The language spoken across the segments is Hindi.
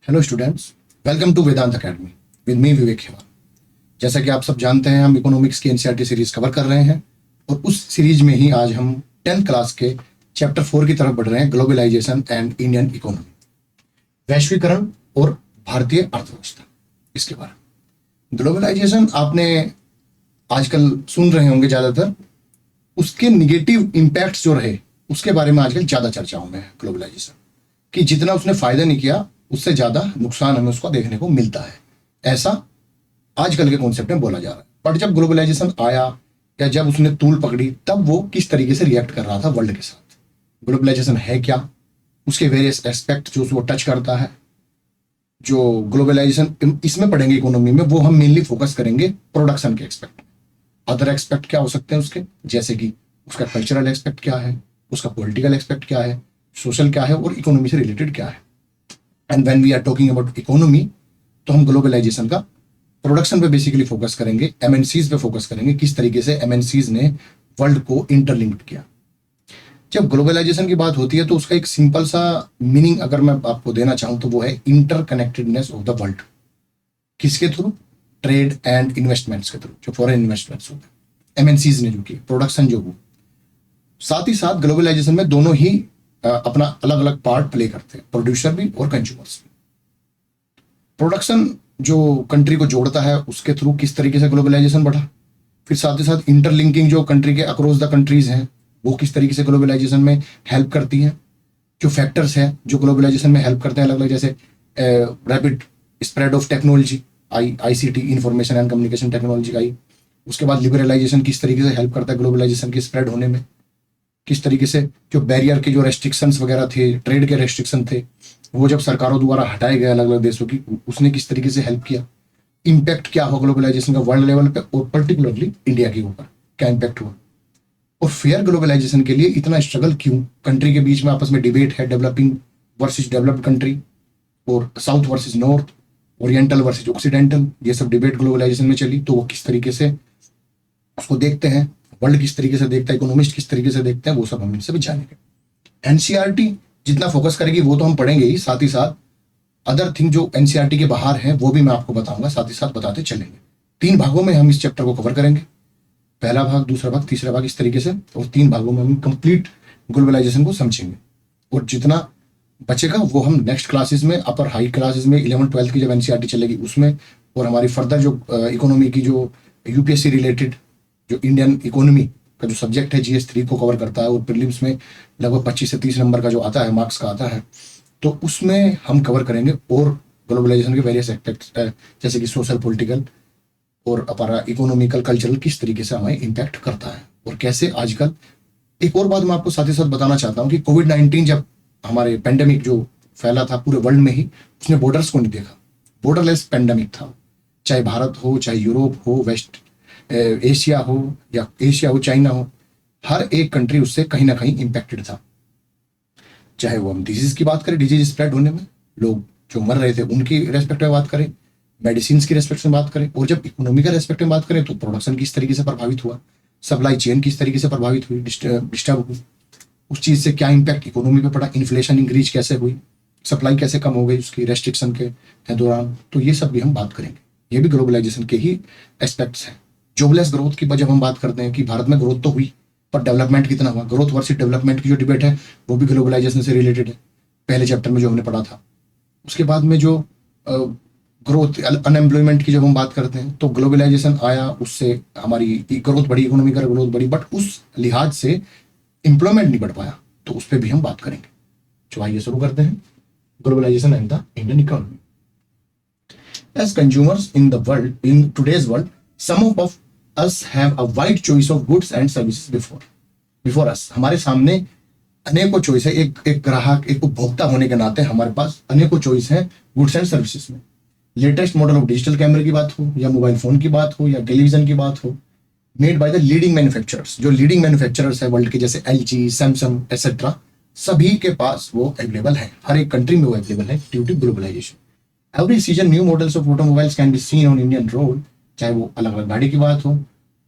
Hello students, welcome to Vedant Academy with me Vivek Heva. जैसा कि आप सब जानते हैं, हम इकोनॉमिक्स की एनसीईआरटी सीरीज कवर कर रहे हैं और उस सीरीज में ही आज हम 10th क्लास के चैप्टर 4 की तरफ बढ़ रहे हैं, ग्लोबलाइजेशन एंड इंडियन इकोनॉमी, वैश्वीकरण और भारतीय अर्थव्यवस्था। इसके बारे में ग्लोबलाइजेशन आपने आजकल सुन रहे होंगे ज़्यादातर, उसके निगेटिव इम्पैक्ट्स जो रहे उसके बारे में आजकल ज़्यादा चर्चाओं में है। ग्लोबलाइजेशन कि जितना उसने फायदा नहीं किया उससे ज़्यादा नुकसान हमें उसका देखने को मिलता है, ऐसा आजकल के कॉन्सेप्ट में बोला जा रहा है। बट जब ग्लोबलाइजेशन आया या जब उसने तूल पकड़ी, तब वो किस तरीके से रिएक्ट कर रहा था वर्ल्ड के साथ, ग्लोबलाइजेशन है क्या, उसके वेरियस एस्पेक्ट जो उसको टच करता है, जो ग्लोबलाइजेशन इसमें पढ़ेंगे इकोनॉमी में, वो हम मेनली फोकस करेंगे प्रोडक्शन के एक्सपेक्ट। अदर एक्सपेक्ट क्या हो सकते हैं उसके, जैसे कि उसका कल्चरल एक्सपेक्ट क्या है, उसका पॉलिटिकल एक्सपेक्ट क्या है, सोशल क्या है और इकोनॉमी से रिलेटेड क्या है। And when we are talking about economy, तो हम ग्लोबलाइजेशन का प्रोडक्शन पे बेसिकली फोकस करेंगे, एमएनसीज पे फोकस करेंगे, किस तरीके से एमएनसीज ने वर्ल्ड को इंटरलिंक्ड किया। जब ग्लोबलाइजेशन की बात होती है तो उसका एक सिंपल सा मीनिंग अगर मैं आपको देना चाहूं तो वो है इंटरकनेक्टेडनेस ऑफ द वर्ल्ड। किसके थ्रू? ट्रेड एंड इन्वेस्टमेंट्स के थ्रू, जो फॉरेन इन्वेस्टमेंट्स होते हैं, एमएनसीज ने जो की प्रोडक्शन जो हुआ। साथ ही साथ ग्लोबलाइजेशन में दोनों ही अपना अलग अलग पार्ट प्ले करते हैं, प्रोड्यूसर भी और कंज्यूमर्स भी। प्रोडक्शन जो कंट्री को जोड़ता है उसके थ्रू किस तरीके से ग्लोबलाइजेशन बढ़ा, फिर साथ ही साथ इंटरलिंकिंग जो कंट्री के अक्रॉस द कंट्रीज हैं वो किस तरीके से ग्लोबलाइजेशन में हेल्प करती हैं। जो फैक्टर्स हैं जो ग्लोबलाइजेशन में हेल्प करते हैं अलग अलग, जैसे rapid spread of technology, ICT, information and communication technology आई। उसके बाद लिबरलाइजेशन किस तरीके से हेल्प करता है ग्लोबलाइजेशन के स्प्रेड होने में, किस तरीके से जो बैरियर के जो रेस्ट्रिक्शंस वगैरह थे, ट्रेड के रेस्ट्रिक्शन थे, वो जब सरकारों द्वारा हटाए गए अलग अलग देशों की, उसने किस तरीके से हेल्प किया। इम्पैक्ट क्या हुआ ग्लोबलाइजेशन का वर्ल्ड लेवल पे और पर्टिकुलरली इंडिया के ऊपर क्या इम्पैक्ट हुआ। और फेयर ग्लोबलाइजेशन के लिए इतना स्ट्रगल क्यों, कंट्री के बीच में आपस में डिबेट है, डेवलपिंग वर्सेस डेवलप्ड कंट्री और south versus north, oriental versus occidental, ये सब डिबेट ग्लोबलाइजेशन में चली। तो वो किस तरीके से उसको देखते हैं, वर्ल्ड किस तरीके से देखता है, इकोनॉमिस्ट किस तरीके से देखते हैं, वो सब हम इनसे भी जानेंगे। एनसीईआरटी जितना फोकस करेगी वो तो हम पढ़ेंगे ही, साथ ही साथ अदर थिंग जो एनसीईआरटी के बाहर है वो भी मैं आपको बताऊंगा, साथ ही साथ बताते चलेंगे। 3 भागों में हम इस चैप्टर को कवर करेंगे, पहला भाग, दूसरा भाग, तीसरा भाग, इस तरीके से, और 3 भागों में हम कंप्लीट ग्लोबलाइजेशन को समझेंगे। और जितना बचेगा वो हम नेक्स्ट क्लासेस में, अपर हाई क्लासेस में, 11th 12th की जब एनसीईआरटी चलेगी उसमें, और हमारी फर्दर जो इकोनॉमी की जो यूपीएससी रिलेटेड जो इंडियन इकोनॉमी का जो सब्जेक्ट है GS3 को कवर करता है, और प्रीलिम्स में लगभग 25 से 30 नंबर का जो आता है, मार्क्स का आता है, तो उसमें हम कवर करेंगे और ग्लोबलाइजेशन के वेरियस एस्पेक्ट्स, जैसे कि सोशल, पॉलिटिकल और हमारा इकोनॉमिकल, कल्चरल किस तरीके से हमें इम्पैक्ट करता है, और कैसे आजकल। एक और बात मैं आपको साथ ही साथ बताना चाहता हूँ कि कोविड-19 जब हमारे पेंडेमिक जो फैला था पूरे वर्ल्ड में ही, उसने बॉर्डर्स को नहीं देखा, बॉर्डरलेस पेंडेमिक था। चाहे भारत हो, चाहे यूरोप हो, वेस्ट एशिया हो या एशिया हो, चाइना हो, हर एक कंट्री उससे कहीं ना कहीं इम्पैक्टेड था। चाहे वो हम डिजीज की बात करें, डिजीज स्प्रेड होने में लोग जो मर रहे थे उनकी रेस्पेक्ट में बात करें, मेडिसिन की रेस्पेक्ट में बात करें, और जब इकोनॉमिकल रेस्पेक्ट में बात करें तो प्रोडक्शन किस तरीके से प्रभावित हुआ, सप्लाई चेन किस तरीके से प्रभावित हुई, डिस्टर्ब हुई, उस चीज़ से क्या इम्पैक्ट इकोनॉमी पे पड़ा, इन्फ्लेशन इंक्रीज कैसे हुई, सप्लाई कैसे कम हो गई उसकी रेस्ट्रिक्शन के दौरान। तो ये सब भी हम बात करेंगे, ये भी ग्लोबलाइजेशन के ही एस्पेक्ट्स हैं। जॉबलेस ग्रोथ की जब हम बात करते हैं कि भारत में ग्रोथ तो हुई पर डेवलपमेंट कितना हुआ, ग्रोथ वर्सेस डेवलपमेंट की जो डिबेट है वो भी ग्लोबलाइजेशन से रिलेटेड है, पहले चैप्टर में जो हमने पढ़ा था। उसके बाद में जो ग्रोथ, अनएम्प्लॉयमेंट की जब हम बात करते हैं तो ग्लोबलाइजेशन आया, उससे हमारी ग्रोथ बढ़ी, इकोनॉमी का ग्रोथ बढ़ी, बट उस लिहाज से एम्प्लॉयमेंट नहीं बढ़ पाया, तो उस पर भी हम बात करेंगे। तो आइए शुरू करते हैं, globalisation and the Indian economy. As consumers in the world, in today's world, some of us have a wide choice of goods and services before us. हमारे सामने अनेकों चॉइस है, एक ग्राहक, एक उपभोक्ता होने के नाते हमारे पास अनेकों चॉइस है गुड्स एंड सर्विसेज में। लेटेस्ट मॉडल ऑफ डिजिटल कैमरे की बात हो, या मोबाइल फोन की बात हो, या टेलीविजन की बात हो, made by the leading manufacturers, जो लीडिंग मैन्युफैक्चरर्स है वर्ल्ड के, जैसे LG, सैमसंग एक्सेट्रा, सभी के पास वो अवेलेबल है, हर एक कंट्री में वो अवेलेबल है due to globalisation. Every season new models of automobiles can be seen on Indian road, चाहे वो अलग अलग गाड़ी की बात हो,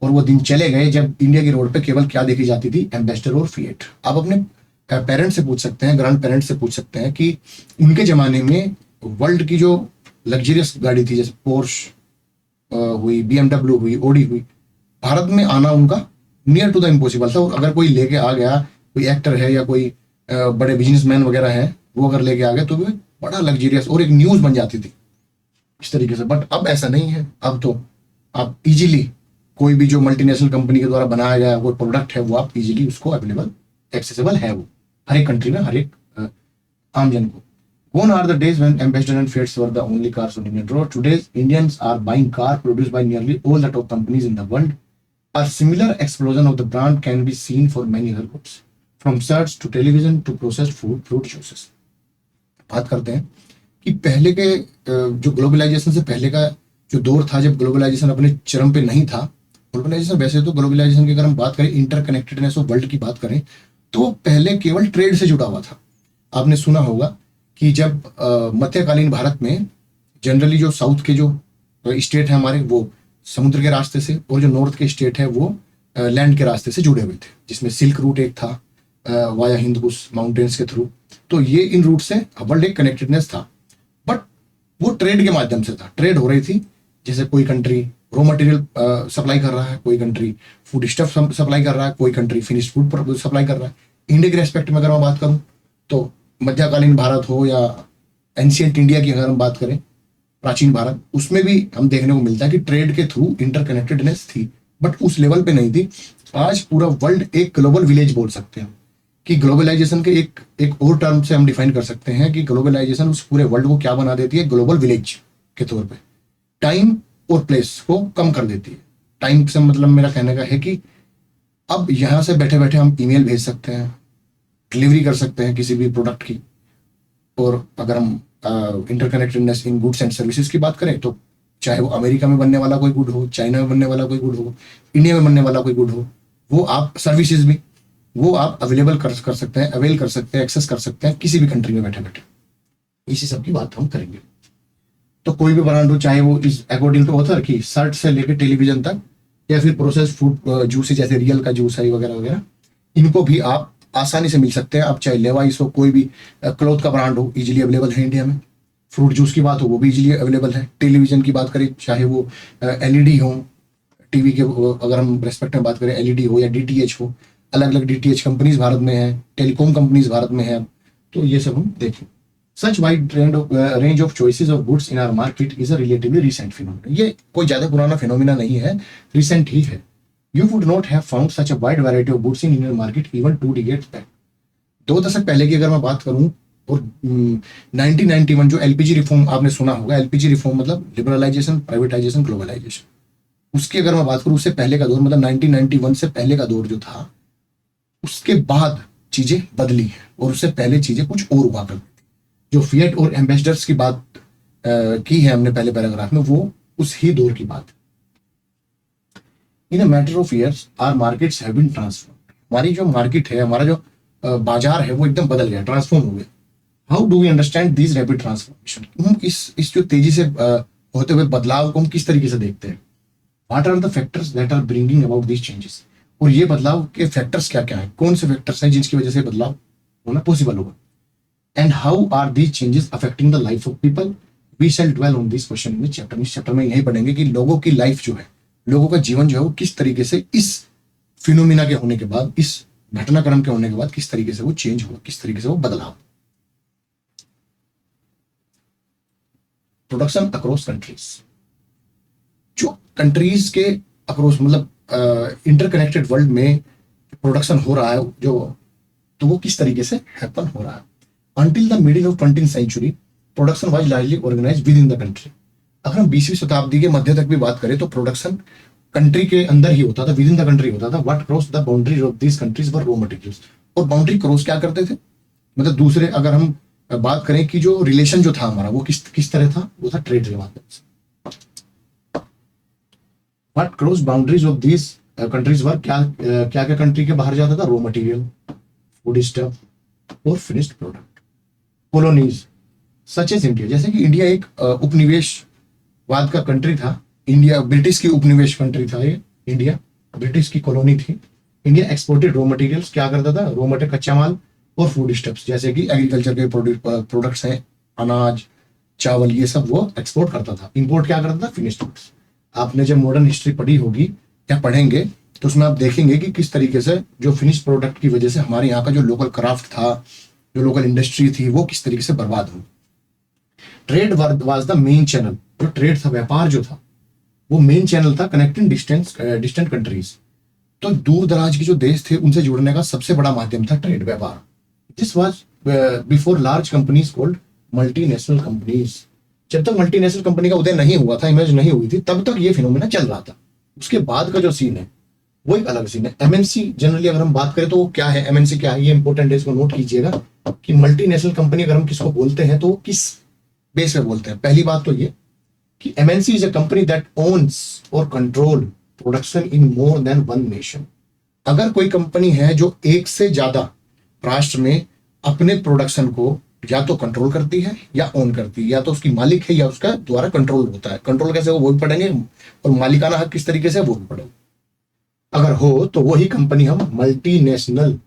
और वो दिन चले गए जब इंडिया की रोड पे केवल क्या देखी जाती थी, एम्बेसडर और फिएट। आप अपने पेरेंट्स से पूछ सकते हैं, ग्रैंड पेरेंट्स से पूछ सकते हैं कि उनके ज़माने में वर्ल्ड की जो लग्जरियस गाड़ी थी, जैसे पोर्श हुई, BMW हुई, ऑडी हुई, भारत में आना उनका नियर टू द इम्पॉसिबल था। और अगर कोई लेके आ गया, कोई एक्टर है या कोई बड़े बिजनेसमैन वगैरह हैं, वो अगर लेके आ गए तो वो बड़ा लग्जरियस और एक न्यूज बन जाती थी इस तरीके से। बट अब ऐसा नहीं है। अब तो आप इजीली कोई भी जो मल्टीनेशनल कंपनी के द्वारा बनाया गया कोई प्रोडक्ट है, वो आप इजीली उसको अवेलेबल, एक्सेसिबल है वो हर एक कंट्री में, हर एक आम जन को। Gone are the days when Ambassador and Fiat were the only cars on Indian road. Today, Indians are buying car produced by nearly all the top companies in the world. A similar explosion of the brand can be seen for many other goods, from shirts to television to processed food, fruit juices. बात करते हैं कि पहले के जो ग्लोबलाइजेशन से पहले का जो दौर था, जब ग्लोबलाइजेशन अपने चरम पे नहीं था। ग्लोबलाइजेशन, वैसे तो ग्लोबलाइजेशन की अगर हम बात करें, इंटरकनेक्टेडनेस ऑफ वर्ल्ड की बात करें, तो पहले केवल ट्रेड से जुड़ा हुआ था। आपने सुना होगा कि जब मध्यकालीन भारत में जनरली जो साउथ के जो स्टेट है हमारे, वो समुद्र के रास्ते से, और जो नॉर्थ के स्टेट है वो लैंड के रास्ते से जुड़े हुए थे, जिसमें सिल्क रूट एक था वाया हिंदकुश माउंटेन्स के थ्रू। तो ये इन रूट से वर्ल्ड एक कनेक्टेडनेस था। बट वो ट्रेड के माध्यम से था, ट्रेड हो रही थी। जैसे कोई कंट्री रॉ मटेरियल सप्लाई कर रहा है, कोई कंट्री फूड स्टफ सप्लाई कर रहा है, कोई कंट्री फिनिश्ड फूड सप्लाई कर रहा है। इंडिया के रेस्पेक्ट में अगर मैं बात करूँ तो मध्यकालीन भारत हो या एंशियंट इंडिया की अगर हम बात करें, प्राचीन भारत, उसमें भी हम देखने को मिलता है कि ट्रेड के थ्रू इंटरकनेक्टेडनेस थी, बट उस लेवल पे नहीं थी। आज पूरा वर्ल्ड एक ग्लोबल विलेज बोल सकते हैं कि ग्लोबलाइजेशन के एक और टर्म से हम डिफाइन कर सकते हैं कि ग्लोबलाइजेशन उस पूरे वर्ल्ड को क्या बना देती है, ग्लोबल विलेज के तौर पे। टाइम और प्लेस को कम कर देती है। टाइम से मतलब मेरा कहने का है कि अब यहाँ से बैठे बैठे हम ईमेल भेज सकते हैं, डिलीवरी कर सकते हैं किसी भी प्रोडक्ट की। और अगर हम interconnectedness in goods and services की बात करें, तो चाहे वो अमेरिका में बनने वाला कोई गुड हो, चाइना में बनने वाला कोई गुड हो, इंडिया में बनने वाला कोई गुड हो, वो आप सर्विसेज भी वो आप अवेलेबल कर सकते हैं, अवेल कर सकते हैं, एक्सेस कर सकते हैं किसी भी कंट्री में बैठे बैठे। इसी सब की बात हम करेंगे। तो कोई भी ब्रांड हो, चाहे वो इज अकॉर्डिंग टू ऑथर की शर्ट से लेकर टेलीविजन तक, या फिर प्रोसेस्ड फूड जूस जैसे रियल का जूस है वगैरह वगैरह, इनको भी आप आसानी से मिल सकते हैं। आप चाहे लेवाइस हो, कोई भी क्लॉथ का ब्रांड हो, इजीली अवेलेबल है इंडिया में। फ्रूट जूस की बात हो, वो भी इजीली अवेलेबल है। टेलीविजन की बात करें, चाहे वो एलईडी हो, टीवी के अगर हम रेस्पेक्ट में बात करें, एलईडी हो या डीटीएच हो, अलग अलग डीटीएच कंपनीज भारत में है, टेलीकॉम कंपनीज भारत में है। तो ये सब हम देखें। Such wide range of choices of goods in our market is a relatively recent phenomena. ये कोई ज्यादा पुराना फिनोमिना नहीं है, रिसेंट ही है। You would not have found such a wide variety of goods in Indian market even 2 decades back. 2 दशक पहले की अगर मैं बात करूं, और 1991 जो एलपीजी रिफॉर्म आपने सुना होगा, एलपीजी रिफॉर्म मतलब लिबरलाइजेशन, प्राइवेटाइजेशन, ग्लोबलाइजेशन, उसकी अगर मैं बात करूं, उससे पहले का दौर मतलब 1991 से पहले का दौर जो था, उसके बाद चीजें बदली है और उससे पहले चीजें कुछ और हुआ करती थी। जो फिएट और एम्बेसडर्स की बात की है हमने पहले पैराग्राफ में, वो उस ही दौर की बात है। In a matter of years our markets have been transformed. हमारी जो मार्केट है, हमारा जो बाजार है, वो एकदम बदल गया, ट्रांसफॉर्म हो गया। How do we understand this rapid transformation? हम इस जो तेजी से होते हुए बदलाव को हम किस तरीके से देखते हैं? What are the factors that are bringing about these changes? और ये बदलाव के फैक्टर्स क्या क्या है, कौन से फैक्टर्स हैं जिसकी वजह से बदलाव होना पॉसिबल होगा? And how are these changes affecting the life of people? We shall dwell on this question in chapter. इस चैप्टर में यही पढ़ेंगे कि लोगों की लाइफ जो है, लोगों का जीवन जो है, वो किस तरीके से इस फिनोमिना के होने के बाद, इस घटनाक्रम के होने के बाद किस तरीके से वो चेंज हुआ, किस तरीके से वो बदलाव। प्रोडक्शन अक्रॉस कंट्रीज, जो कंट्रीज के अक्रॉस मतलब इंटरकनेक्टेड वर्ल्ड में प्रोडक्शन हो रहा है जो, तो वो किस तरीके से हैपन हो रहा है। Until the middle of 20th century production was largely organised within the country. अगर हम 20वीं शताब्दी के मध्य तक भी बात करें तो प्रोडक्शन कंट्री के अंदर ही होता था, विद इन द कंट्री होता था। What cross the boundaries of these countries were raw materials. और बाउंड्री क्रॉस क्या करते थे, मतलब दूसरे, अगर हम बात करें कि जो रिलेशन जो था हमारा, वो किस तरह था, वो था ट्रेड के माध्यम से। What cross boundaries of these countries were, क्या कंट्री के बाहर जाता था? रॉ मटेरियल, फूड स्टफ और finished product. Colonies such as India, जैसे कि इंडिया एक उपनिवेशवाद का कंट्री था। इंडिया ब्रिटिश की उपनिवेश कंट्री था, ये इंडिया ब्रिटिश की कॉलोनी थी। इंडिया एक्सपोर्टेड रॉ मटेरियल्स, क्या करता था? रॉ मटेरियल, कच्चा माल और फूड स्टफ्स, जैसे कि एग्रीकल्चर के प्रोडक्ट्स हैं, अनाज, चावल, ये सब वो एक्सपोर्ट करता था। इंपोर्ट क्या करता था? Finished goods. आपने जब मॉडर्न हिस्ट्री पढ़ी होगी या पढ़ेंगे तो उसमें आप देखेंगे कि किस तरीके से जो फिनिश्ड प्रोडक्ट की वजह से हमारे यहाँ का जो लोकल क्राफ्ट था, जो लोकल इंडस्ट्री थी, वो किस तरीके से बर्बाद हुई। Trade was the main channel. जो ट्रेड था, व्यापार जो था, वो मेन चैनल था कनेक्टिंग डिस्टेंट कंट्रीज। तो दूर दराज के जो देश थे उनसे जुड़ने का सबसे बड़ा माध्यम था ट्रेड, व्यापार। This was before large companies called multinational companies. जब तक मल्टीनेशनल कंपनी का उदय नहीं हुआ था, इमेज नहीं हुई थी, तब तक ये फिनोमेना चल रहा था। उसके बाद का जो सीन है वो एक अलग सीन है। एमएनसी जनरली अगर हम बात करें तो वो क्या है, एमएनसी क्या है, ये इंपॉर्टेंट है, इसको नोट कीजिएगा कि मल्टीनेशनल कंपनी अगर हम किसको बोलते हैं तो वो किस बेस पे बोलते हैं। पहली बात तो ये कि MNC is a company that owns or control production in more than one nation. अगर कोई कंपनी है जो एक से ज्यादा राष्ट्र में अपने प्रोडक्शन को या तो कंट्रोल करती है या ओन करती है, या तो उसकी मालिक है या उसका द्वारा कंट्रोल होता है। कंट्रोल कैसे वो भी पढ़ेंगे, और मालिकाना हक किस तरीके से वो भी पढ़ेंगे। अगर हो तो वही कंपनी हम मल्टीनेशनल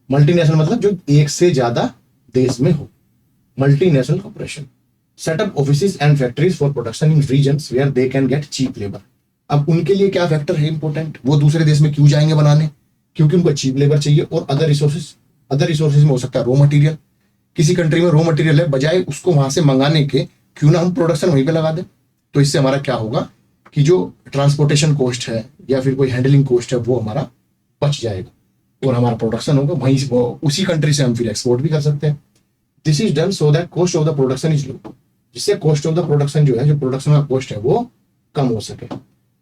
मतलब जो एक से ज्यादा देश में हो, multinational corporation. Setup offices and factories for production in regions where they can get cheap labour. अब उनके लिए क्या फैक्टर है इंपॉर्टेंट, वो दूसरे देश में क्यों जाएंगे बनाने? क्योंकि उनको चीप लेबर चाहिए और अदर रिसोर्सेज में हो सकता है रॉ मटेरियल। किसी कंट्री में रॉ मटेरियल है, बजाय उसको वहां से मंगाने के क्यों ना हम प्रोडक्शन वहीं पे लगा दें। तो इससे हमारा क्या होगा कि जो ट्रांसपोर्टेशन कॉस्ट है या फिर कोई हैंडलिंग कॉस्ट है वो हमारा बच जाएगा और हमारा प्रोडक्शन होगा वहीं, उसी कंट्री से हम फिर एक्सपोर्ट भी कर सकते हैं। This is done so that cost of the production is low, जिससे कॉस्ट ऑफ द प्रोडक्शन जो है, जो प्रोडक्शन का कॉस्ट है वो कम हो सके।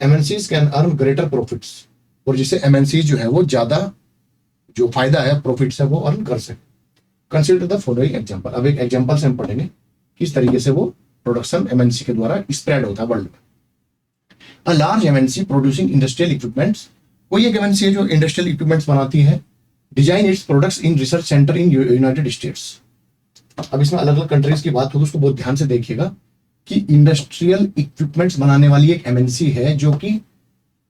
MNCs can earn greater profits, और जिससे एमएनसी जो है वो ज्यादा जो फायदा है, प्रॉफिट्स है, वो अर्न कर सके। Consider the following example. अब एक एग्जांपल से हम पढ़ेंगे किस तरीके से वो प्रोडक्शन एमएनसी के द्वारा स्प्रेड होता है वर्ल्ड में। A large MNC producing industrial equipments, कोई एक एमएनसी है जो इंडस्ट्रियल इक्विपमेंट्स बनाती है। Design its products in research centre in United states. अब इसमें अलग अलग कंट्रीज की बात होगी, उसको बहुत ध्यान से देखिएगा कि इंडस्ट्रियल इक्विपमेंट्स बनाने वाली एक एमएनसी है जो कि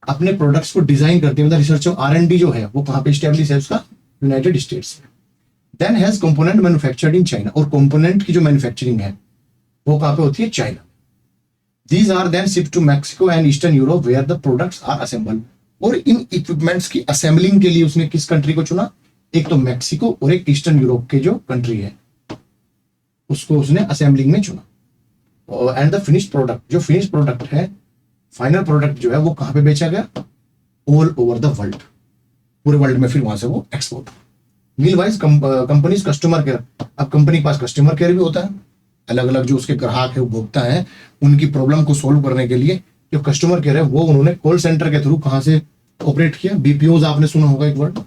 अपने प्रोडक्ट्स को डिजाइन करती है, मतलब रिसर्च और R&D जो है वो कहां पे स्टैब्लिश है, उसका यूनाइटेड स्टेट्स में। Then has component manufactured in China, और कंपोनेंट की जो मैन्युफैक्चरिंग है वो कहां पे होती है? China. These are then shipped to Mexico and Eastern Europe where the products are assembled. और इन इक्विपमेंट्स की असेंबलिंग के लिए उसने किस कंट्री को चुना? एक तो मैक्सिको और एक ईस्टर्न यूरोप के जो कंट्री है उसको उसने असेंबलिंग में चुना। एंड द फिनिश्ड प्रोडक्ट, जो फिनिश्ड प्रोडक्ट है, फाइनल प्रोडक्ट जो है वो कहां पे बेचा गया? ऑल ओवर द वर्ल्ड, पूरे वर्ल्ड में फिर वहां से वो एक्सपोर्ट। मीनवाइज कंपनीज कस्टमर केयर, अब कंपनी के पास कस्टमर केयर भी होता है, अलग अलग जो उसके ग्राहक है, उपभोक्ता है, उनकी प्रॉब्लम को सोल्व करने के लिए जो कस्टमर केयर है वो उन्होंने कॉल सेंटर के थ्रू कहां से ऑपरेट किया? बीपीओज आपने सुना होगा एक वर्ड,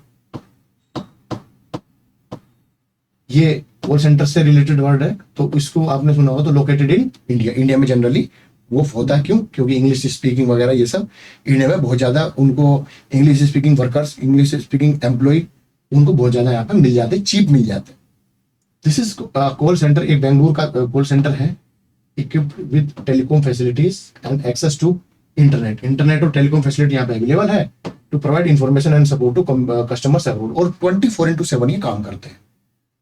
ये कॉल सेंटर से रिलेटेड वर्ड है, तो इसको आपने सुना होगा। तो लोकेटेड इन इंडिया, इंडिया में जनरली वो होता है, क्यों? क्योंकि इंग्लिश स्पीकिंग वगैरह ये सब इंडिया में बहुत ज्यादा, उनको English speaking workers, English speaking employ उनको बहुत ज्यादा यहाँ पे मिल जाते, चीप मिल जाते। दिस इज कॉल सेंटर, एक बेंगलुरु का कॉल सेंटर है, equipped with telecom facilities and access to internet और टेलीकॉम फैसिलिटी यहाँ पे अवेलेबल है to provide information and support to customers abroad. और 24/7 ये काम करते हैं,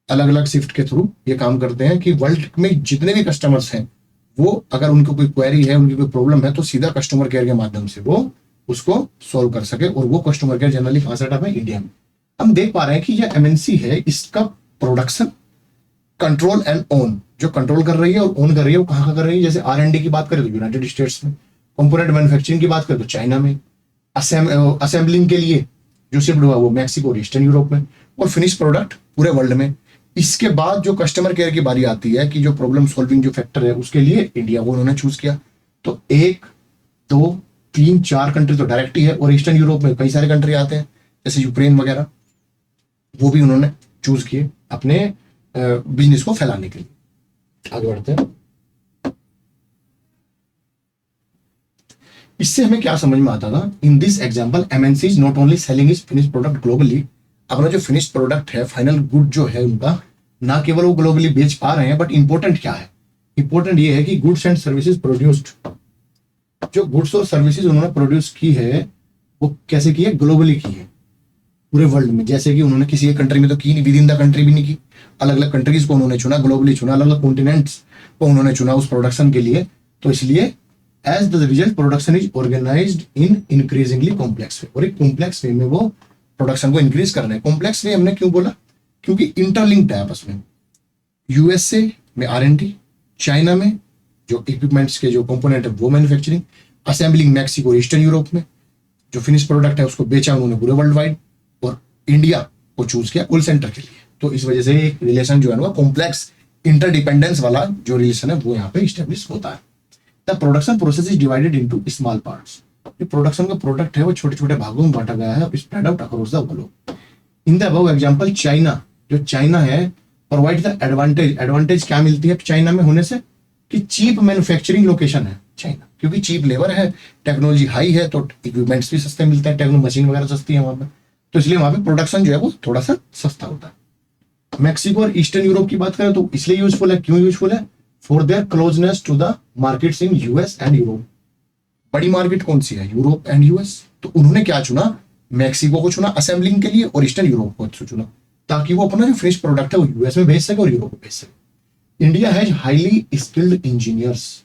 अलग अलग शिफ्ट के थ्रू ये काम करते हैं कि वर्ल्ड में जितने भी कस्टमर्स हैं वो अगर उनको कोई क्वेरी है, उनकी कोई प्रॉब्लम है, तो सीधा कस्टमर केयर के माध्यम से वो उसको सॉल्व कर सके। और वो कस्टमर केयर जनरली कहां सेटअप है? इंडिया में। हम देख पा रहे हैं कि ये एमएनसी है, इसका प्रोडक्शन, कंट्रोल एंड ओन, जो कंट्रोल कर रही है और ओन कर रही है वो कहां का कर रही है? जैसे R&D की बात करें तो यूनाइटेड स्टेट्स में, कंपोनेंट मैन्युफैक्चरिंग की बात करें तो चाइना में, असेंबलिंग के लिए जो शिफ्ट हुआ वो मैक्सिको और ईस्टर्न यूरोप में, और फिनिश प्रोडक्ट पूरे वर्ल्ड में। इसके बाद जो कस्टमर केयर की बारी आती है कि जो प्रॉब्लम सॉल्विंग जो फैक्टर है उसके लिए इंडिया वो उन्होंने चूज किया। तो 1, 2, 3, 4 कंट्री तो डायरेक्ट ही है, और ईस्टर्न यूरोप में कई सारे कंट्री आते हैं जैसे यूक्रेन वगैरह, वो भी उन्होंने चूज किए अपने बिजनेस को फैलाने के लिए। आगे बढ़ते हैं। इससे हमें क्या समझ में आता था? In this example MNC is not only selling is finish product globally, अपना जो फिनिश प्रोडक्ट है, फाइनल गुड जो है उनका, ना केवल वो ग्लोबली बेच पा रहे हैं, बट इंपॉर्टेंट क्या है? इंपॉर्टेंट ये है कि गुड्स एंड सर्विसेज प्रोड्यूस्ड, जो गुड्स और सर्विसेज उन्होंने प्रोड्यूस की है वो कैसे की है? ग्लोबली की है। पूरे वर्ल्ड में। जैसे कि उन्होंने किसी एक कंट्री में तो की नहीं, विद इन द कंट्री भी नहीं की, अलग अलग कंट्रीज को उन्होंने चुना, ग्लोबली चुना, अलग अलग कॉन्टिनेंट्स को उन्होंने चुना उस प्रोडक्शन के लिए। तो इसलिए as the result production is organised in increasingly complex way, और एक कॉम्प्लेक्स वे में वो प्रोडक्शन को इंक्रीज करना है। कॉम्प्लेक्स वे हमने क्यों बोला? क्योंकि इंटरलिंक्ड है आपस में। यूएसए में R&D, चाइना में जो इक्विपमेंट्स के जो कंपोनेंट है वो manufacturing, assembling Mexico, eastern Europe में जो फिनिश प्रोडक्ट है उसको बेचा उन्होंने पूरे वर्ल्ड वाइड, और इंडिया को चूज किया कॉल सेंटर के लिए। तो इस वजह से एक रिलेशन जो है ना कॉम्प्लेक्स इंटरडिपेंडेंस वाला जो रिलेशन है वो यहाँ पे स्टेब्लिश होता है। The production process is divided into small parts. जो प्रोडक्शन का प्रोडक्ट है वो छोटे छोटे भागों में बांटा गया है, spread out across the globe. In the above example China, जो चाइना है प्रोवाइड द एडवांटेज। एडवांटेज क्या मिलती है चाइना में होने से? कि चीप मैन्युफैक्चरिंग लोकेशन है चाइना, क्योंकि चीप लेबर है, टेक्नोलॉजी हाई है, तो इक्विपमेंट्स भी सस्ते मिलते हैं, टेक्नो मशीन वगैरह सस्ती है वहां पे, तो इसलिए वहां पे प्रोडक्शन जो है वो थोड़ा सा सस्ता होता है। मैक्सिको और ईस्टर्न यूरोप की बात करें तो इसलिए यूजफुल है। क्यों यूजफुल है? For their closeness to the markets in US and Europe. बड़ी मार्केट कौन सी है? Europe and US. तो उन्होंने क्या चुना? मैक्सिको को चुना असेंबलिंग के लिए, और ईस्टर्न यूरोप को चुना ताकि वो अपना जो फिनिश प्रोडक्ट है वो यूएस में भेज सके और यूरोप में भेज सके। India has highly skilled engineers